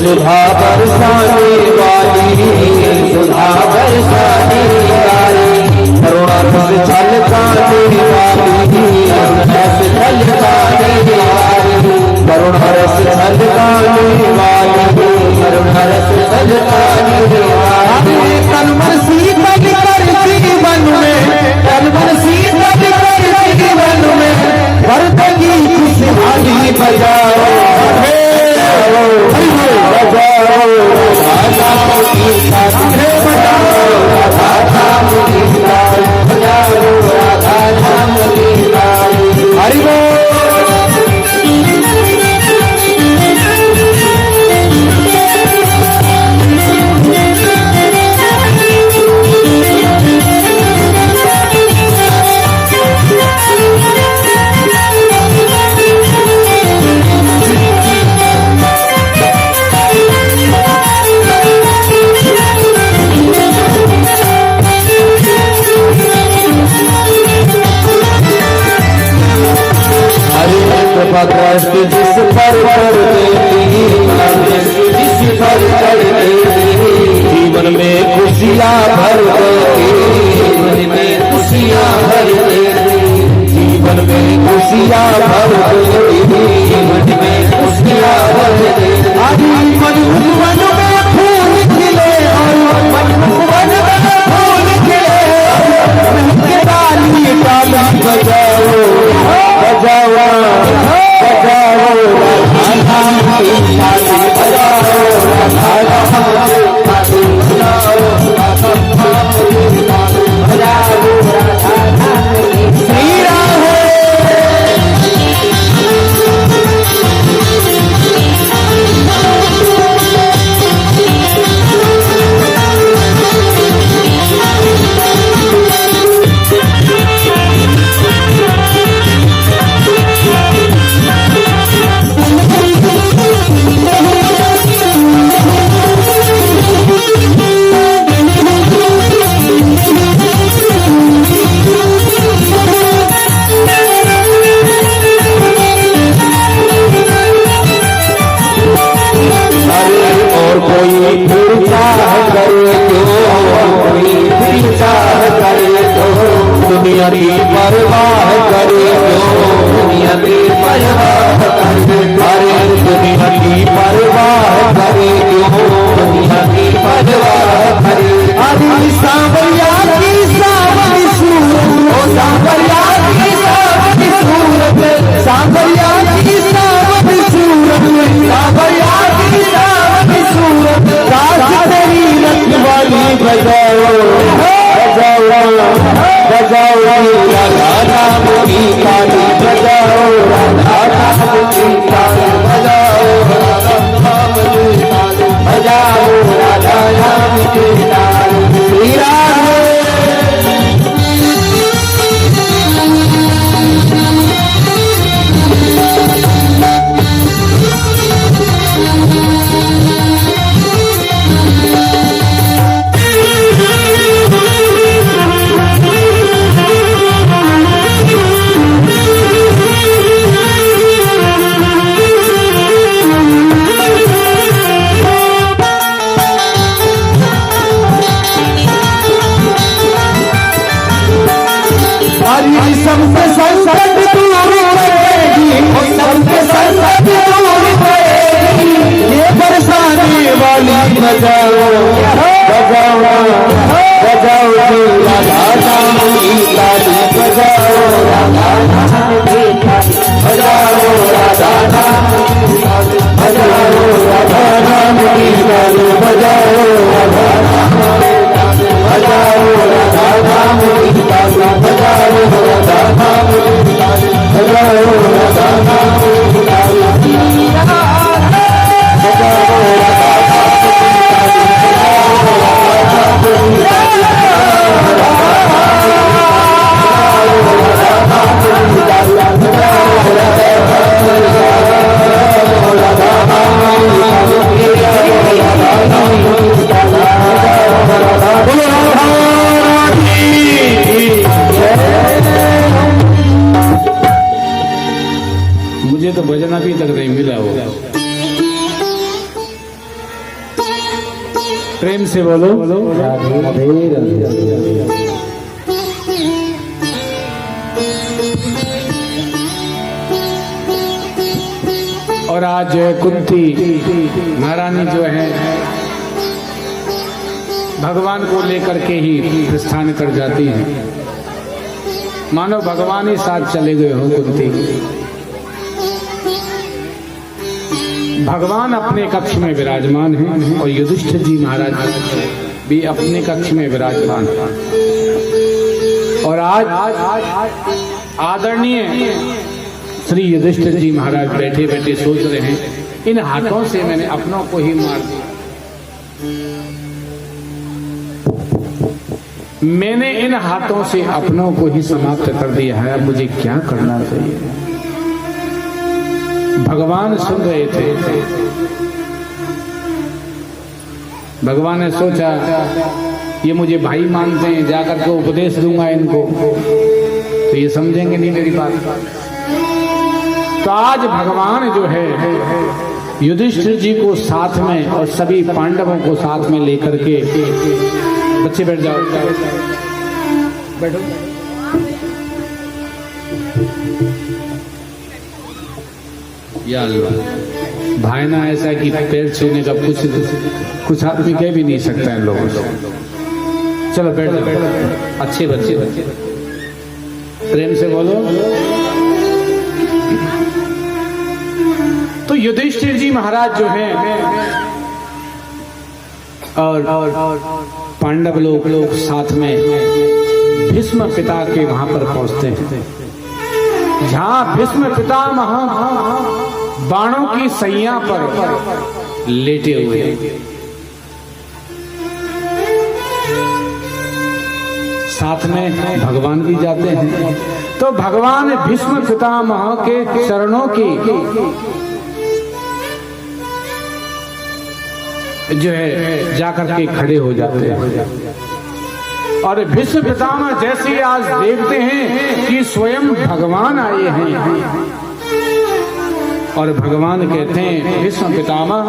सुधा बरसाने वाली सुधा बरसाने वाली करुणा रस छलकाने वाली रस छलकाने वाली करुणा रस छलकाने वाली करुणा रस छलकाने वाली तनमन शीतल कर जीवन में तनमन शीतल कर जीवन में भरतगी खुशहाली बजाओ दृष्टि जिस पर जिस पर जीवन में खुशियाँ भर देती जीवन में खुशियाँ भर देती जीवन में खुशियाँ भर देती जीवन में खुशियाँ भर देती मन में फूल खिले मन में फूल खिले ताली ताली बजाओ बजाओ दुनिया की परवाह करे क्यों दुनिया की परवाह करे अरे दुनिया की परवाह करे क्यों दुनिया की परवाह करे अरे सांवरिया की सावरी सूरत ओ सांवरिया की सावरी सूरत सांवरिया की सावरी सूरत सांवरिया की सावरी सूरत काश तेरी रखवाली बजाओ बजाओ राधा नाम की ताली बजाओ राधा नाम की ताली बजाओ राधा नाम बजाओ बजाओ बजाओ जी राधा नाम की ताली बजाओ राधा नाम की ताली बजाओ राधा नाम की ताली बजाओ राधा नाम की ताली बजाओ राधा नाम की ताली बजाओ राधा नाम की ताली बजाओ राधा नाम की ताली बजाओ राधा नाम की ताली मुझे तो भजन अभी तक नहीं मिला होगा। प्रेम से बोलो और आज कुंती महारानी जो है भगवान को लेकर के ही प्रस्थान कर जाती है, मानो भगवान ही साथ चले गए हो। कुंती भगवान अपने कक्ष में विराजमान हैं और युधिष्ठिर जी महाराज भी अपने कक्ष में विराजमान हैं। और आज आदरणीय श्री युधिष्ठिर जी महाराज बैठे बैठे सोच रहे हैं, इन हाथों से मैंने अपनों को ही मार दिया, मैंने इन हाथों से अपनों को ही समाप्त कर दिया है, अब मुझे क्या करना चाहिए। भगवान सुन रहे थे। भगवान ने सोचा ये मुझे भाई मानते हैं, जाकर के उपदेश दूंगा इनको तो ये समझेंगे नहीं मेरी बात। तो आज भगवान जो है युधिष्ठिर जी को साथ में और सभी पांडवों को साथ में लेकर के, बच्चे बैठ जाओ, बैठो। या अल्लाह, भाईना ऐसा कि पैर छूने का कुछ आदमी कह भी नहीं सकता है लोगों से। चलो बैठ जाओ, अच्छे बच्चे प्रेम से बोलो। तो युधिष्ठिर जी महाराज जो हैं और पांडव लोग साथ में भीष्म पिता के वहां पर पहुंचते हैं, जहां भीष्म पितामह बाणों की सैया पर लेटे हुए। साथ में भगवान भी जाते हैं। तो भगवान भीष्म पितामह के चरणों की जो है जाकर के खड़े हो जाते हैं। और भीष्म पितामह जैसे आज देखते हैं कि स्वयं भगवान आए हैं, और भगवान कहते हैं भीष्म पितामह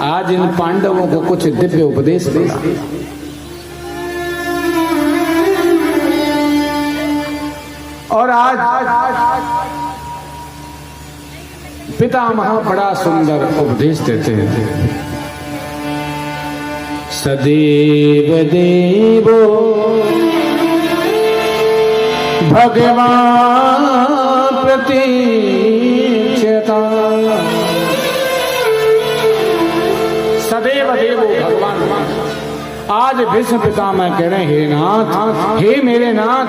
आज इन पांडवों को कुछ दिव्य उपदेश देगा। और आज पितामह बड़ा सुंदर उपदेश देते हैं। सदैव देवो भगवान प्रतीक्षता, सदैव देवो भगवान। आज भीष्म पितामह कह रहे हैं, हे नाथ, हे मेरे नाथ,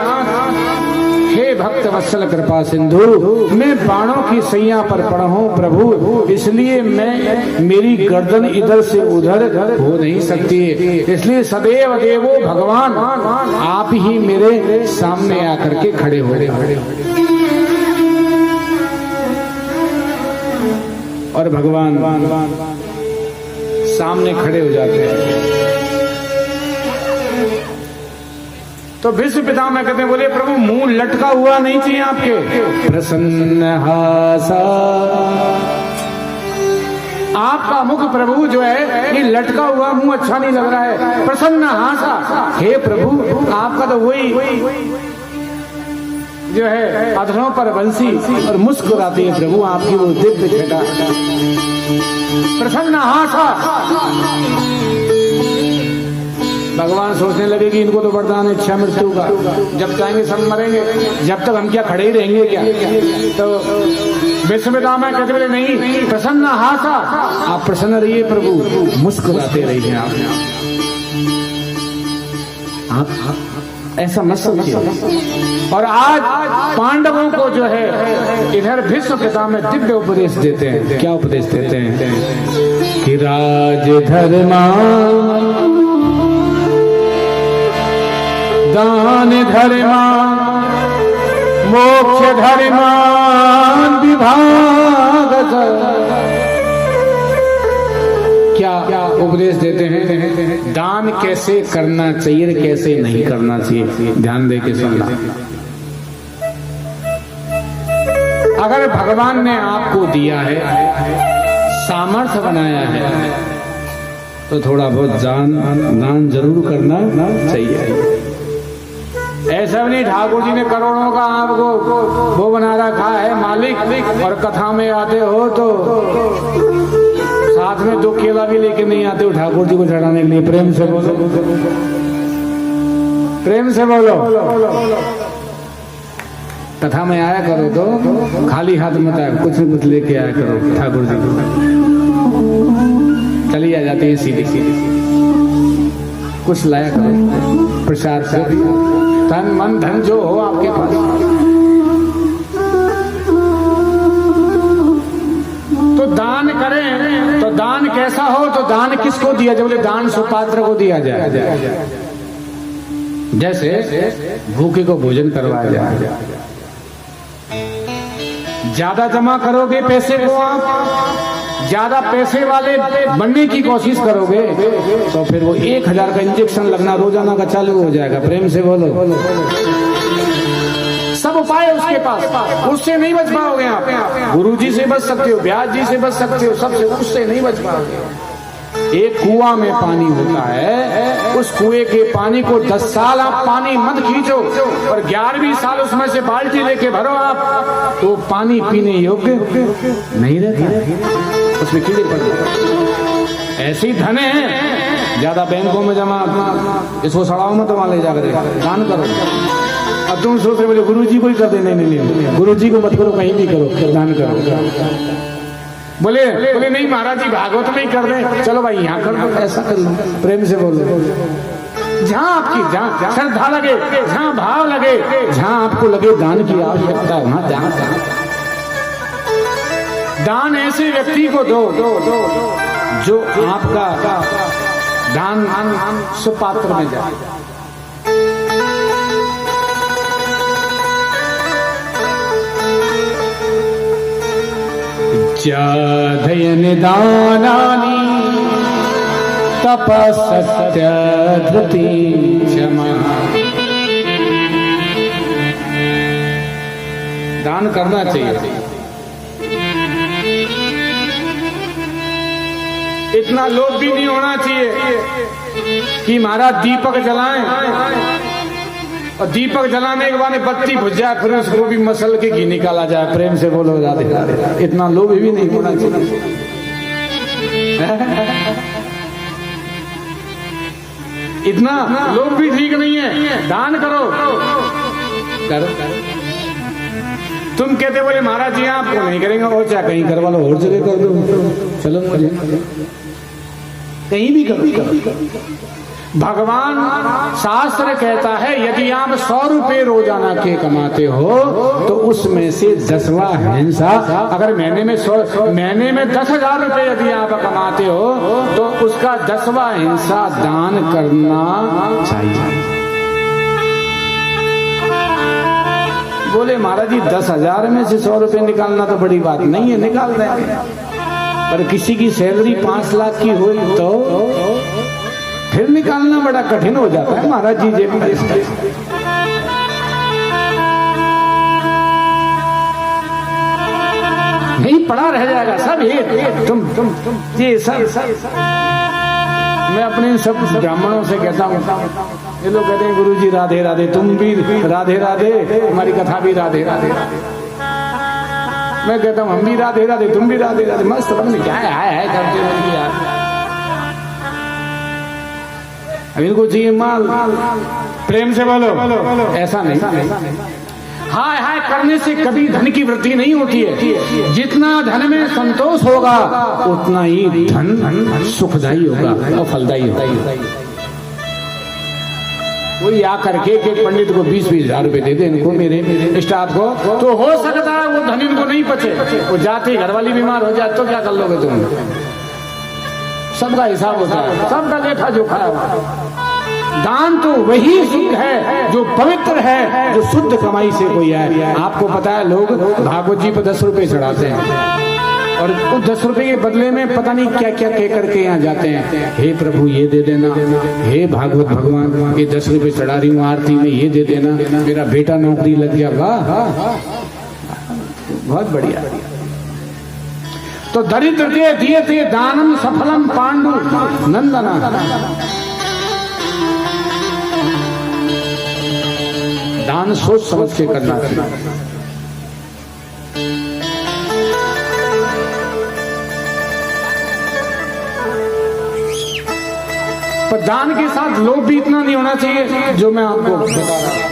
हे भक्त वत्सल कृपा सिंधु, मैं बाणों की सैया पर पड़ा हूं प्रभु, इसलिए मेरी गर्दन इधर से उधर हो नहीं सकती है, इसलिए सदैव देवो भगवान आप ही मेरे सामने आकर के खड़े हो रहे। और भगवान सामने खड़े हो जाते हैं। तो भीष्म पितामह कहते हैं, बोले प्रभु मुंह लटका हुआ नहीं चाहिए आपके। प्रसन्न हासा, आपका मुख प्रभु जो है ये लटका हुआ मुंह अच्छा नहीं लग रहा है। प्रसन्न हासा, हे प्रभु आपका तो वही जो है अधरों पर बंसी और मुस्कुराती है प्रभु, आपकी वो दिव्य छटा। प्रसन्न हासा, सोचने लगे कि इनको तो वरदान है इच्छा मृत्यु का, जब चाहेंगे सब मरेंगे, जब तक हम क्या खड़े ही रहेंगे क्या। तो विश्वपितामह कहते बोले नहीं, प्रसन्न हासा, आप प्रसन्न रहिए प्रभु, मुस्कुराते रहिए आप ऐसा मत सोचिए। और आज पांडवों को जो है इधर भीष्म पितामह दिव्य उपदेश देते हैं। क्या उपदेश देते हैं कि राज धर्मा दान धर्मा मोक्ष धर्मा विभाग, क्या उपदेश देते हैं, दान कैसे करना चाहिए कैसे नहीं करना चाहिए, ध्यान दे के सुनना। अगर भगवान ने आपको दिया है, सामर्थ्य बनाया है, तो थोड़ा बहुत दान जरूर करना चाहिए। ऐसा नहीं ठाकुर जी ने करोड़ों का आपको वो बना रखा है मालिक, और कथा में आते हो तो साथ में 2 केला भी लेके नहीं आते हो ठाकुर जी को चढ़ाने के लिए। प्रेम से बोलो, प्रेम से बोलो। कथा में आया करो तो खाली हाथ मत आया, कुछ न कुछ लेके आया करो ठाकुर जी को। चली आ जाती है सीधी कुछ लाया करो प्रसाद से, तन मन धन जो हो आपके पास। तो दान करें तो दान कैसा हो, तो दान किसको दिया जाए, बोले दान सुपात्र को दिया जाए। जैसे भूखे को भोजन करवाया जाए। ज्यादा जमा करोगे पैसे को, आप ज्यादा पैसे वाले बनने की कोशिश करोगे तो फिर वो 1000 का इंजेक्शन लगना रोजाना का चालू हो जाएगा। प्रेम से बोलो। सब उपाय उसके पास, उससे नहीं बच पाओगे आप। गुरुजी से बच सकते हो, ब्याज जी से बच सकते हो, सबसे, उससे नहीं बच पाओगे। एक कुआं में पानी होता है, उस कुएं के पानी को 10 साल आप पानी मत खींचो, और 11वीं साल उसमें से बाल्टी लेके भरो आप, तो पानी पीने योग्य नहीं रहता, उसमें कीड़े पड़ते। ऐसी धन है ज्यादा बैंकों में जमा, इसको सड़ाओ मत, वहां ले जाकर दान करो। अब तुम सोच रहे बोले गुरुजी को ही कर दे, नहीं, गुरुजी को मत करो, कहीं भी करो, दान करो। बोले नहीं महाराज जी भागवत में ही कर दे, चलो भाई यहाँ कर दो, ऐसा कर लो। प्रेम से बोलो। जहाँ आपकी जहाँ श्रद्धा लगे, जहाँ भाव लगे, जहाँ आपको लगे दान की आवश्यकता है, वहां जहाँ दान ऐसे व्यक्ति को दो जो आपका दान सुपात्र में जाए। जाधयन दानानि तपसत्य धृति क्षमा। दान करना चाहिए। इतना लोभ भी नहीं होना चाहिए कि महाराज दीपक जलाएं और दीपक जलाने के बाद बत्ती बुझ जाए, फिर उसको भी मसल के घी निकाला जाए। प्रेम से बोलो राधे राधे। इतना लोभ भी नहीं होना चाहिए। इतना लोभ भी ठीक नहीं है। दान करो, करो। तुम कहते बोले महाराज जी आपको नहीं करेंगे, और क्या कहीं करवा लो, और जगह कर दो, चलो कहीं भी करो। भगवान शास्त्र कहता है यदि आप 100 रुपए रोजाना के कमाते हो तो उसमें से 10वां हिस्सा, अगर महीने में 10,000 रुपए यदि आप कमाते हो तो उसका 10वां हिस्सा दान करना चाहिए। बोले महाराज जी 10,000 में से 100 रुपए निकालना तो बड़ी बात नहीं है, निकाल देंगे, पर किसी की सैलरी 5 लाख की हो तो फिर निकालना बड़ा कठिन हो जाता है महाराज जी। जेब में नहीं पड़ा रह जाएगा सब। ये तुम ये सब मैं अपने सब ब्राह्मणों से कहता हूँ। ये लोग कहते हैं गुरुजी राधे राधे, तुम भी राधे राधे, हमारी कथा भी राधे राधे। मैं कहता हूँ हम भी राधे राधे, तुम भी राधे राधे, मस्त। क्या है करते यार। अब इनको चाहिए माल, प्रेम से बोलो, ऐसा नहीं। हाय हाय करने से कभी धन की वृद्धि नहीं होती है। जितना धन में संतोष होगा उतना ही धन सुखदायी होगा और फलदायी होगा। कोई आकर के पंडित को 20-20 हजार रुपए दे दे इनको, मेरे स्टाफ को, तो हो सकता है वो धन इनको नहीं बचे, वो जाते घर वाली बीमार हो जाए तो क्या कर लोगे तुम? सबका हिसाब होता है, सबका लेखा जोखा है। दान तो वही सुख है जो पवित्र है, जो शुद्ध कमाई से कोई है। आपको पता है लोग भागवत जी पर 10 रुपए चढ़ाते हैं और उस 10 रुपए के बदले में पता नहीं क्या क्या कह करके यहाँ जाते हैं। हे प्रभु ये दे देना, हे भागवत भगवान ये 10 रुपए चढ़ा रही हूँ आरती में, ये दे देना, मेरा बेटा नौकरी लग गया। वाह, बहुत बढ़िया। तो दरिद्र के दिए थे दानम सफलम पांडु नंदना। दान सोच समझ के करना चाहिए। पर दान के साथ लोभ भी इतना नहीं होना चाहिए जो मैं आपको बता रहा हूं।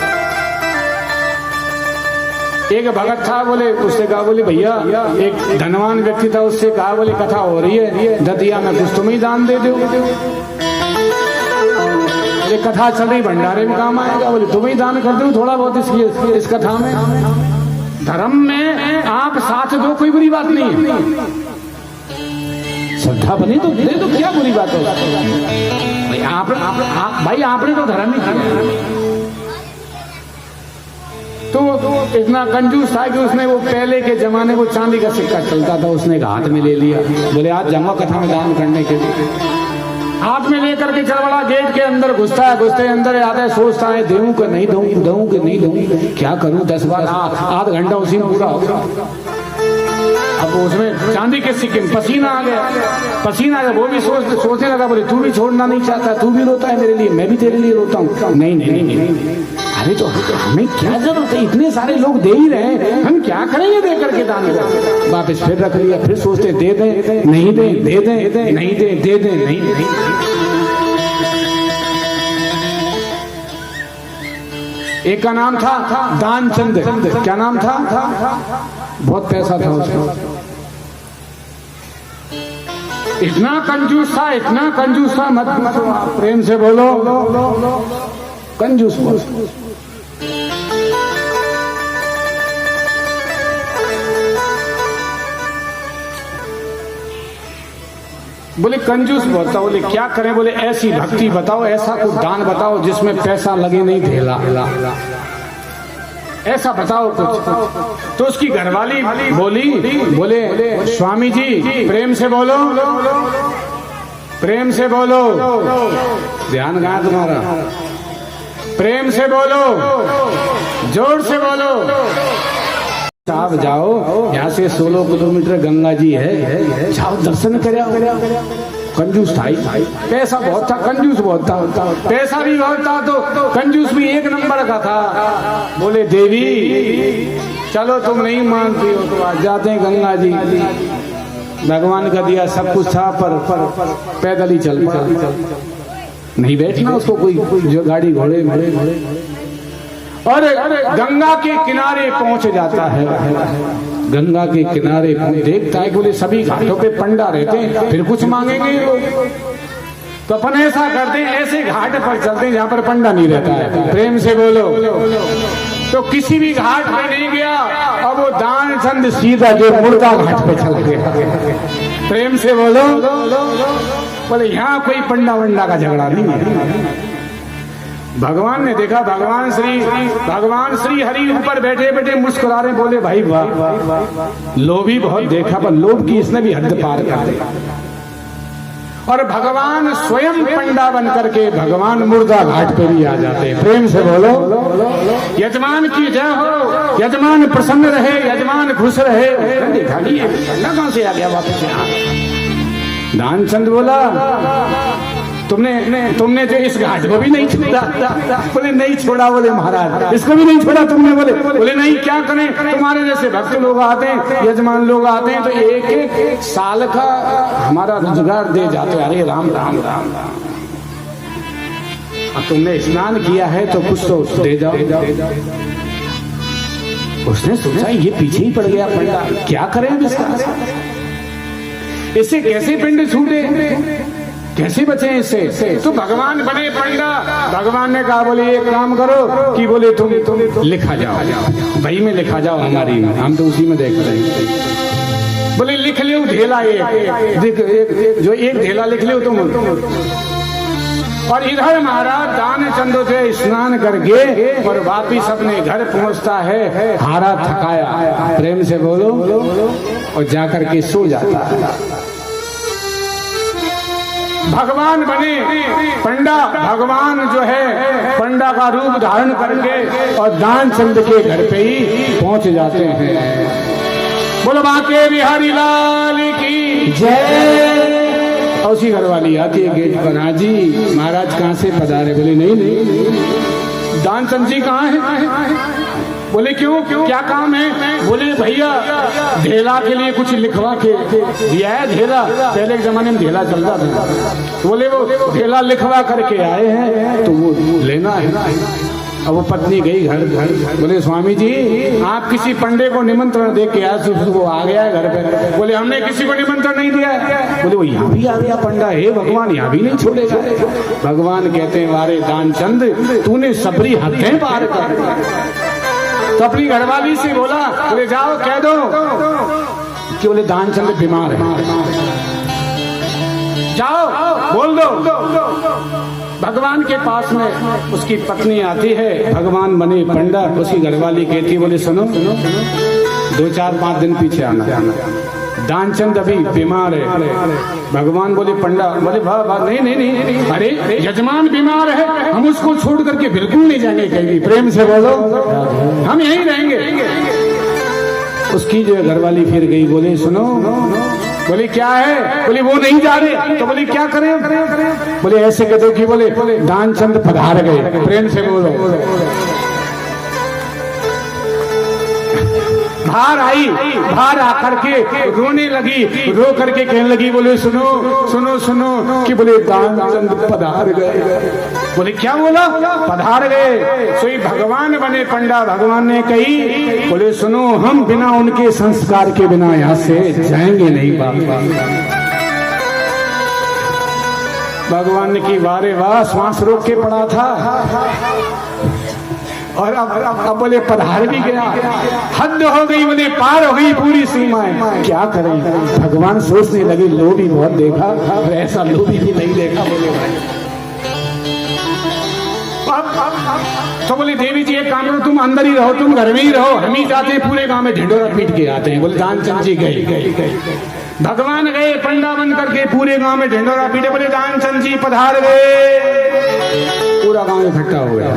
एक भगत था, बोले उससे कहा, बोले भैया एक धनवान व्यक्ति था, उससे कहा, बोले कथा हो रही है दतिया में, कुछ तुम्हें दान दे दो। ये कथा चल रही भंडारे में काम आएगा, बोले तुम्हें दान कर दो थोड़ा बहुत इस कथा में। धर्म में आप साथ दो, कोई बुरी बात नहीं है। श्रद्धा बनी तो दे दो, क्या बुरी बात है? भाई आपने तो धर्म ही किया। तो इतना कंजूस था कि उसने वो पहले के जमाने वो चांदी का सिक्का चलता था, उसने हाथ में ले लिया। बोले आज जमा कथा में दान करने के लिए हाथ में लेकर के चलबड़ा गेट के अंदर घुसता है, घुसते अंदर आता है, सोचता है दूं कि नहीं दूं, दूं कि नहीं दूं, क्या करूं? 10 बार आधा घंटा उसी में पूरा होगा। अब उसमें चांदी के सिक्के में पसीना आ गया। वो भी सोचने लगा, बोले तू भी छोड़ना नहीं चाहता, तू भी रोता है मेरे लिए, मैं भी तेरे लिए रोता हूँ। नहीं, अरे तो हमें क्या जरूरत है, इतने सारे लोग दे ही रहे हैं, हम क्या करेंगे दे करके दान को? वापस फिर रख लिया, फिर सोचते दे दे नहीं दे, दे दे नहीं दे, दे दे नहीं। एक का नाम था दानचंद। क्या नाम था? बहुत पैसा था उसका। इतना कंजूस था, मत प्रेम से बोलो, कंजूस बोलो। बोले कंजूस बहुत था। बोले क्या करें? बोले ऐसी भक्ति बताओ, ऐसा कुछ दान बताओ जिसमें पैसा लगे नहीं, ढेला ऐसा बताओ कुछ। तो उसकी घरवाली बोले स्वामी जी प्रेम से बोलो, प्रेम से बोलो, ध्यान कहाँ तुम्हारा? प्रेम से बोलो, जोर से बोलो। आप जाओ यहाँ से 16 किलोमीटर गंगा जी है, जाओ दर्शन करो। कंजूस था, पैसा बहुत था, कंजूस बहुत था, पैसा भी बहुत था तो कंजूस भी एक नंबर का था। बोले देवी चलो तुम नहीं मानती हो तो आज जाते हैं गंगा जी। भगवान का दिया सब कुछ था पर पैदल ही चल नहीं बैठना उसको कोई जो गाड़ी घोड़े और गंगा के किनारे पहुंच जाता है। गंगा के किनारे देखता है, बोले सभी घाटों पे पंडा रहते हैं, फिर कुछ मांगेंगे लोग, तो अपन ऐसा करते हैं ऐसे घाट पर चलते हैं जहाँ पर पंडा नहीं रहता है। प्रेम से बोलो। तो किसी भी घाट पे नहीं गया, अब वो दानचंद सीधा जो मुर्दा घाट पे चल गया। प्रेम से बोलो। बोले यहाँ कोई पंडा वंडा का झगड़ा नहीं है। भगवान ने देखा, भगवान श्री हरि ऊपर बैठे बैठे मुस्कुरा रहे। बोले भाई वाह, लोभी बहुत देखा पर लोभ की इसने भी हद पार कर दी। और भगवान स्वयं पंडा बन करके भगवान मुर्दा घाट पे भी आ जाते हैं। प्रेम से बोलो। यजमान की जय हो, यजमान प्रसन्न रहे, यजमान खुश रहे। देखा नहीं कहां से आ गया वापस यहाँ? दानचंद बोला तुमने जो इस घाट को भी नहीं छोड़ा। बोले नहीं छोड़ा। बोले महाराज इसको भी नहीं छोड़ा तुमने? बोले नहीं, क्या करें, तुम्हारे जैसे भक्त लोग आते हैं, यजमान लोग आते हैं तो एक एक साल का हमारा रोजगार दे जाते। अरे राम राम राम राम। तुमने स्नान किया है तो कुछ तो दे जाओ। उसने सोचा ये पीछे ही पड़ गया पंडा, क्या करें इसका, इससे कैसे पिंड छूटे, कैसे बचे इससे। तो भगवान बने पंडा। भगवान ने कहा बोले एक काम करो कि बोले तुम लिखा जाओ, भाई में लिखा जाओ हमारी, हम तो उसी में देख रहे हैं। बोले लिख लो ढेला एक, जो एक ढेला लिख लो तुम। और इधर महाराज दानचंद से स्नान करके और वापिस अपने घर पहुंचता है, हारा थकाया, प्रेम से बोलो, और जाकर के सो जाता है। भगवान बने पंडा। भगवान जो है पंडा का रूप धारण करके और दानचंद के घर पे ही पहुंच जाते हैं। बोलो बांके बिहारी लाल की जय। और उसी घर वाली आती है गेट पर, हाँ जी महाराज कहाँ से पधारे। बोले नहीं दानचंद जी कहाँ है। बोले क्यों, क्या काम है। बोले भैया ढेला के लिए कुछ लिखवा के दिया है। ढेला पहले के जमाने में ढेला चलता था। बोले वो ढेला लिखवा करके आए हैं तो वो लेना है। अब वो पत्नी गई घर। बोले स्वामी जी आप किसी पंडे को निमंत्रण दे के आए, वो आ गया है घर पे। बोले हमने किसी को निमंत्रण नहीं दिया। बोले वो यहाँ भी आ गया पंडा, हे भगवान यहाँ भी नहीं छोड़ेगा। भगवान कहते हैं वारे दानचंद तूने सबरी हदें पार कर। तो अपनी घरवाली से बोला, बोले जाओ कह दो कि बोले दानचंद बीमार है, जाओ बोल दो। भगवान के पास में उसकी पत्नी आती है, भगवान बने पंडा। उसकी घरवाली कहती बोले सुनो 2-4-5 दिन पीछे आना, दानचंद अभी बीमार है। भगवान बोले पंडा, बोले नहीं, अरे यजमान बीमार है, हम उसको छोड़ करके बिल्कुल नहीं जाएंगे कहीं। प्रेम से बोलो हम यहीं रहेंगे। उसकी जो घरवाली फिर गई, बोले सुनो, बोले क्या है। बोले वो नहीं जा रहे। तो बोले क्या करें। बोले ऐसे कह दो कि बोले दानचंद पधार गए। प्रेम से बोलो। बाहर आई, बाहर आकर के रोने लगी, रो करके कहने लगी बोले सुनो सुनो सुनो कि बोले दानचंद पधार गए। बोले क्या बोला, पधार गए। सोई भगवान बने पंडा। भगवान ने कही बोले सुनो हम बिना उनके संस्कार के बिना यहाँ से जाएंगे नहीं बाबा। भगवान ने की वारे वाह, श्वास रोक के पड़ा था और अब बोले पधार भी गया। हद हो गई, बोले पार हो गई पूरी सीमाएं। क्या करें। भगवान सोचने लगे लोभी बहुत देखा, ऐसा लोभी भी नहीं देखा। बोले तो बोले देवी जी एक काम करो, तुम अंदर ही रहो, तुम घर में ही रहो, हम ही जाते हैं पूरे गांव में ढिंडोरा पीट के आते हैं। बोले दानचंद जी गए। भगवान गए पंडा बन करके पूरे गांव में ढिंडोरा पीटे। बोले दानचंद जी पधार गए। पूरा गांव इकट्ठा हो गया,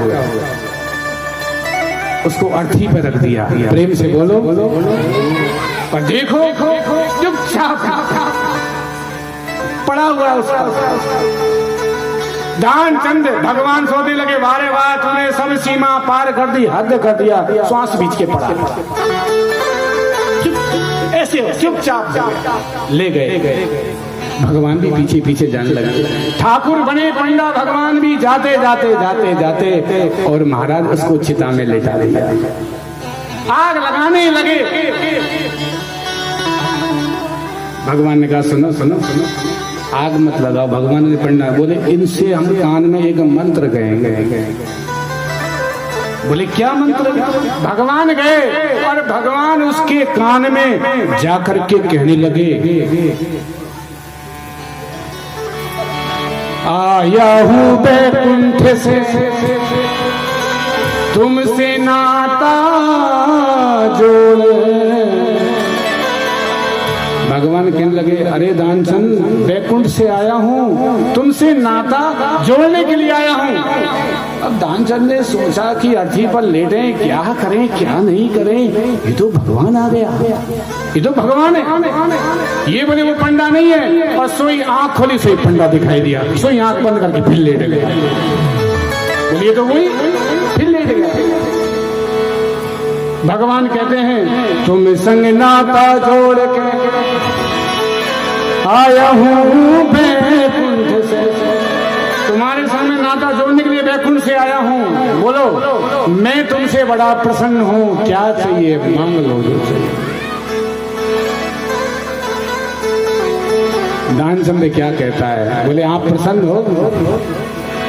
उसको अर्थी पे रख दिया। प्रेम से बोलो। पर देखो चुपचाप पड़ा हुआ उसका। दानचंद भगवान सोचने लगे वारे वाह तूने सब सीमा पार कर दी, हद कर दिया। श्वास बीच के पड़ा, ऐसे चुपचाप ले गए। भगवान भी पीछे पीछे जाने लगे। ठाकुर बने पंडा। भगवान भी जाते जाते और महाराज उसको चिता में लेटा दिया, आग लगाने लगे। भगवान ने कहा सुनो सुनो सुनो, आग मत लगाओ। भगवान ने पंडा बोले इनसे हम कान में एक मंत्र कहेंगे। बोले क्या मंत्र। भगवान गए और भगवान उसके कान में जाकर के कहने लगे आया हूँ बैकुंठ से तुमसे नाता जोड़। भगवान कहने लगे अरे दानचंद बैकुंठ से आया हूँ, तुमसे नाता जोड़ने के लिए आया हूँ। अब दानचंद ने सोचा कि अर्थी पर लेटे, क्या करें क्या नहीं करें। ये तो भगवान आ गया, ये तो भगवान है। ये बोले वो पंडा नहीं है। और सोई आंख खोली, सोई पंडा दिखाई दिया। सोई आंख बंद करके फिर लेट गया। बोलिए तो वही फिर लेट गया। भगवान कहते हैं तुम संग नाता जोड़ के आया हूँ बैकुंठ से, तुम्हारे संग नाता जोड़ने के लिए वैकुंठ से आया हूँ, बोलो मैं तुमसे बड़ा प्रसन्न हूँ, क्या चाहिए मांग लो जो चाहिए। दानचंद क्या कहता है, बोले आप प्रसन्न हो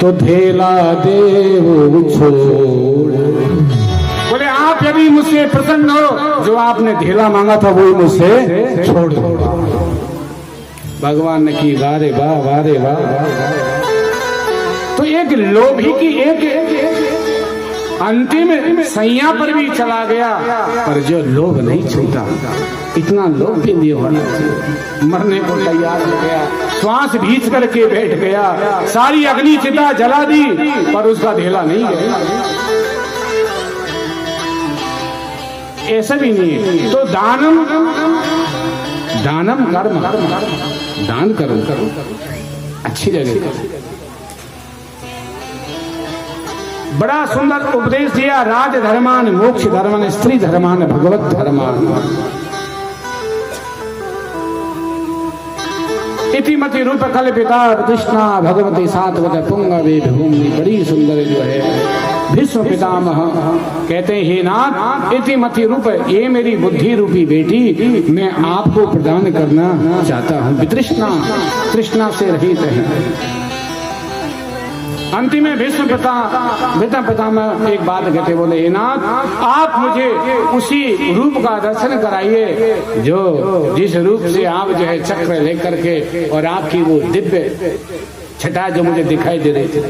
तो धेला देव छोड़। बोले आप यदि मुझसे प्रसन्न हो, जो आपने धेला मांगा था वही मुझसे छोड़ दो। भगवान ने की वारे वाह वारे वाह। तो एक लोभी की एक अंतिम सैया पर भी चला गया, पर जो लोभ नहीं छूटा, इतना लोभ भी नहीं होना चाहिए। मरने को तैयार हो गया, श्वास भींच करके बैठ गया, सारी अग्नि चिता जला दी, पर उसका धेला नहीं गया। ऐसा भी नहीं है। तो दानम कर्म, दान करो अच्छी जगह। बड़ा सुंदर उपदेश दिया, राज धर्मान मोक्ष धर्मान स्त्री धर्मान भगवत धर्मान। इतिमति रूप कल्पिता कृष्णा भगवती सात्वत पुंगवे भूमि। बड़ी सुंदर जो है भीष्म पितामह कहते हैं, हे नाथ इतिमति रूप, ये मेरी बुद्धि रूपी बेटी मैं आपको प्रदान करना चाहता हूँ। वितृष्णा, तृष्णा से रहित है। अंतिम में भीष्म पितामह एक बात कहते, बोले हे नाथ आप मुझे उसी रूप का दर्शन कराइए जो जिस रूप से आप जो है चक्र लेकर के और आपकी वो दिव्य छटा जो मुझे दिखाई दे रही थी।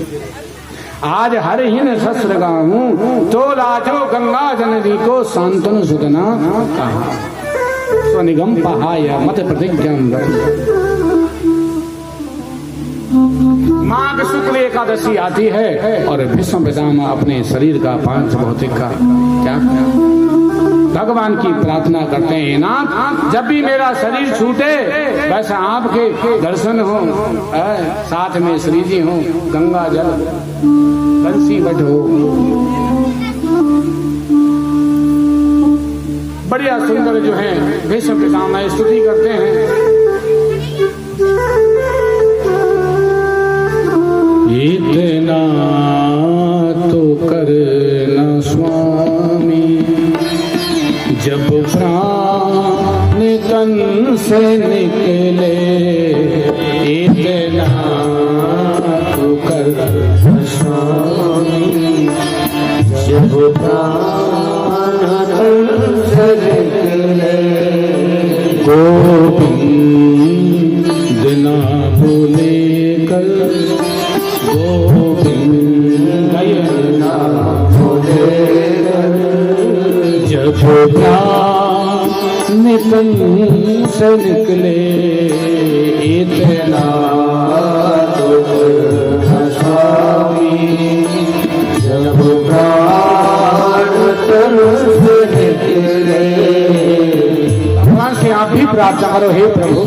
आज हर हिन शस्त्र गाऊं तो लाजो गंगा जननी को शांतनु सुदना कहा। स्वनिगम पहाय मत प्रतिज्ञा। माघ शुक्ल एकादशी आती है और भीष्म पितामह अपने शरीर का पांच भौतिक का क्या भगवान की प्रार्थना करते हैं, नाथ जब भी मेरा शरीर छूटे वैसे आपके दर्शन हो, साथ में श्री जी हो, गंगा जल बंसी बट हो। बढ़िया सुंदर जो है भीष्म पितामह स्तुति करते हैं। इतना तो करना स्वामी, जब प्राण तन से निकले, इतना तो करना स्वामी, जब प्राण तन से निकले। गोविंद ना भूले कर, जब प्राण तन से निकले, इतना तो करना स्वामी, जब प्राण तन से निकले। भगवान से आप भी प्रार्थना करो, हे प्रभु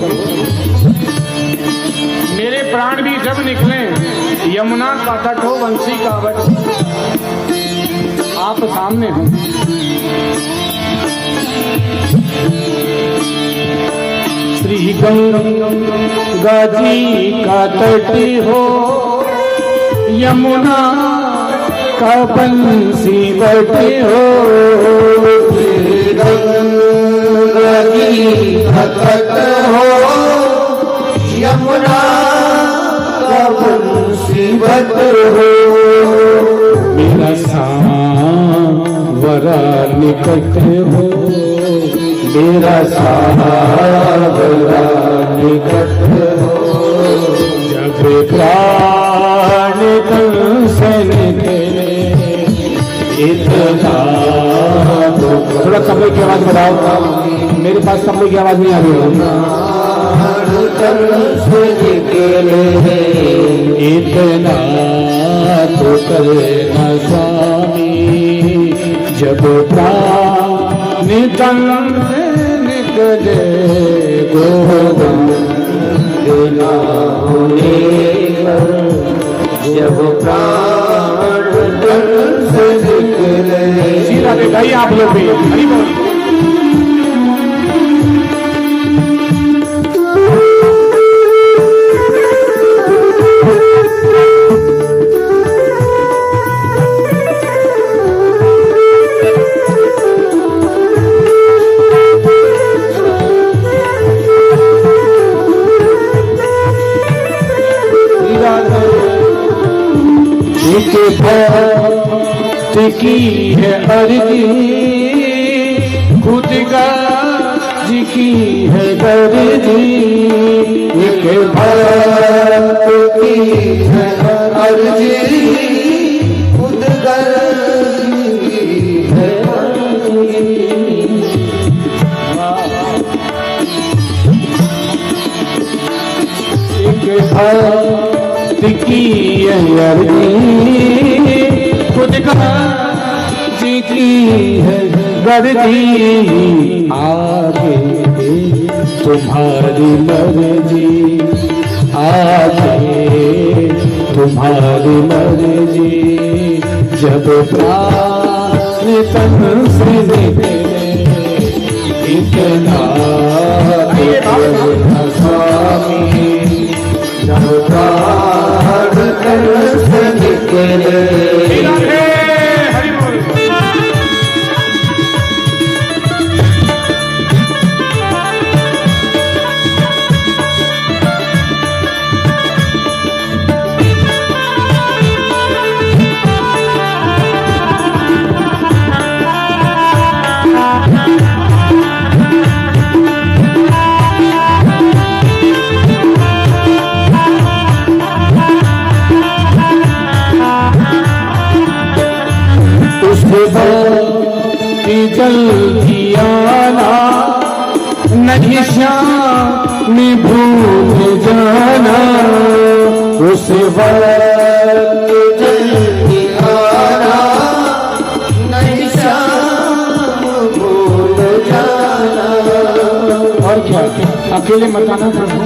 मेरे प्राण भी जब निकले, यमुना का तट हो बंसी का वट, आप सामने हो। श्री गंगा जी का तट हो, यमुना का बंसी वट हो। श्री गंगा जी का तट हो, यमुना का बंसी वट हो। मेरा सावरा निकट हो, मेरा सावरा निकट हो। जब प्राण तन से निकले, इतना थोड़ा कमरे की आवाज बढ़ाओ, मेरे पास कमरे की आवाज नहीं आ रही है। इतना तो करना स्वामी, जब प्राण तन से निकले। गोविंद ना होने पर, जब प्राण तन से निकले। सीधा दिखाइए आप लोग भी। एक भक्त की है अर्जी, खुद गाज की है गर्जी। एक भक्त की है अर्जी, खुद गर्ज की है अर्जी। एक भक्त की है अर्जी, खुद गाज की है गर्जी। आगे तुम्हारी मर्जी, आगे तुम्हारी मर्जी। जब प्राण तन से निकले इतना स्वामी, जब प्राण तन से निकले जल्दी आना, नहीं श्याम भूल जाना। उस वक्त जल्दी आना, नहीं श्याम भूल जाना। और क्या अकेले मत आना प्रभु।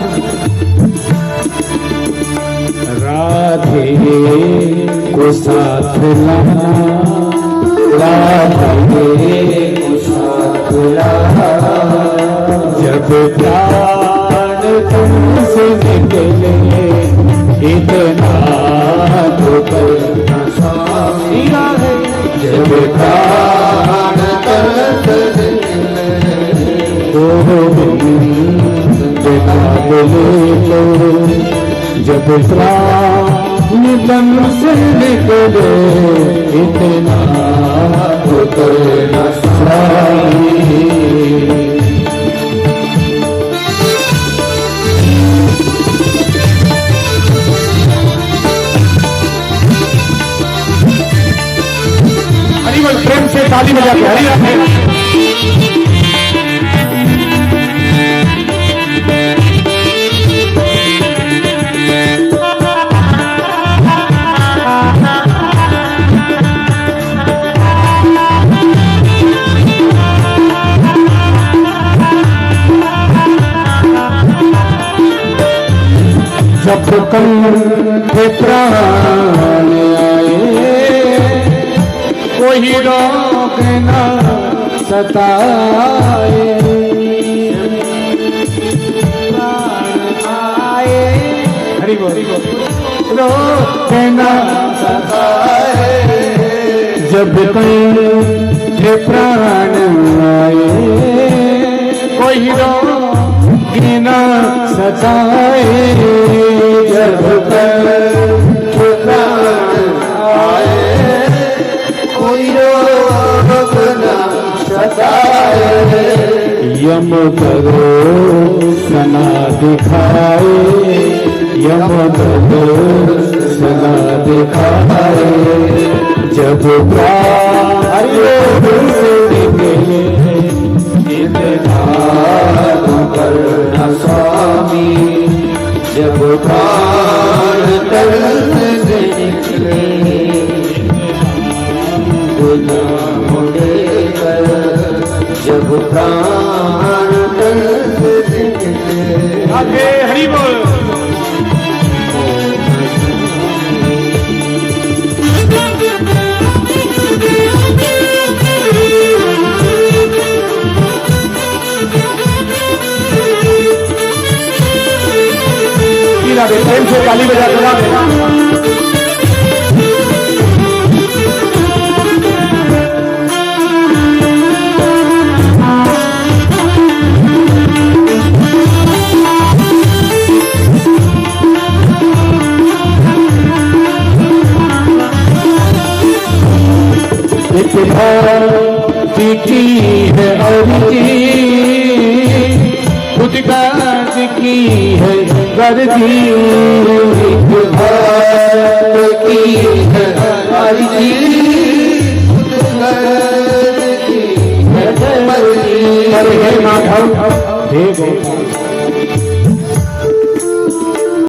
राधे को साथ लाना, राधे को साथ लाना। जब प्राण तुमसे निकले इतना तो करना स्वामी। जब प्राण तुमसे निकले बिना बोले तो। जब प्राण तन से निकले इतना तो करना स्वामी। हरिवल प्रेम से ताली बजा के हरि राम। जब कंठे प्राण आए, कोई रोक न सताए। प्राण आए, हरि बोल, रोक न सताए। जब कंठे प्राण आए, कोई रोक न सताए। जब कंठे प्राण आए, कोई रोक न सताए। यम करो सना दिखाए, यम करो सना दिखाए। जब प्राण से निकले इतना तो करना स्वामी। जब प्राण तन से निकले गुना मुड़े कर। जब प्राण तन से निकले। आगे हरि बोल। प्रेम से ताली बजा के है गर्जी, भक्त की है अर्जी, अरे हे माधव, हे गोपाल,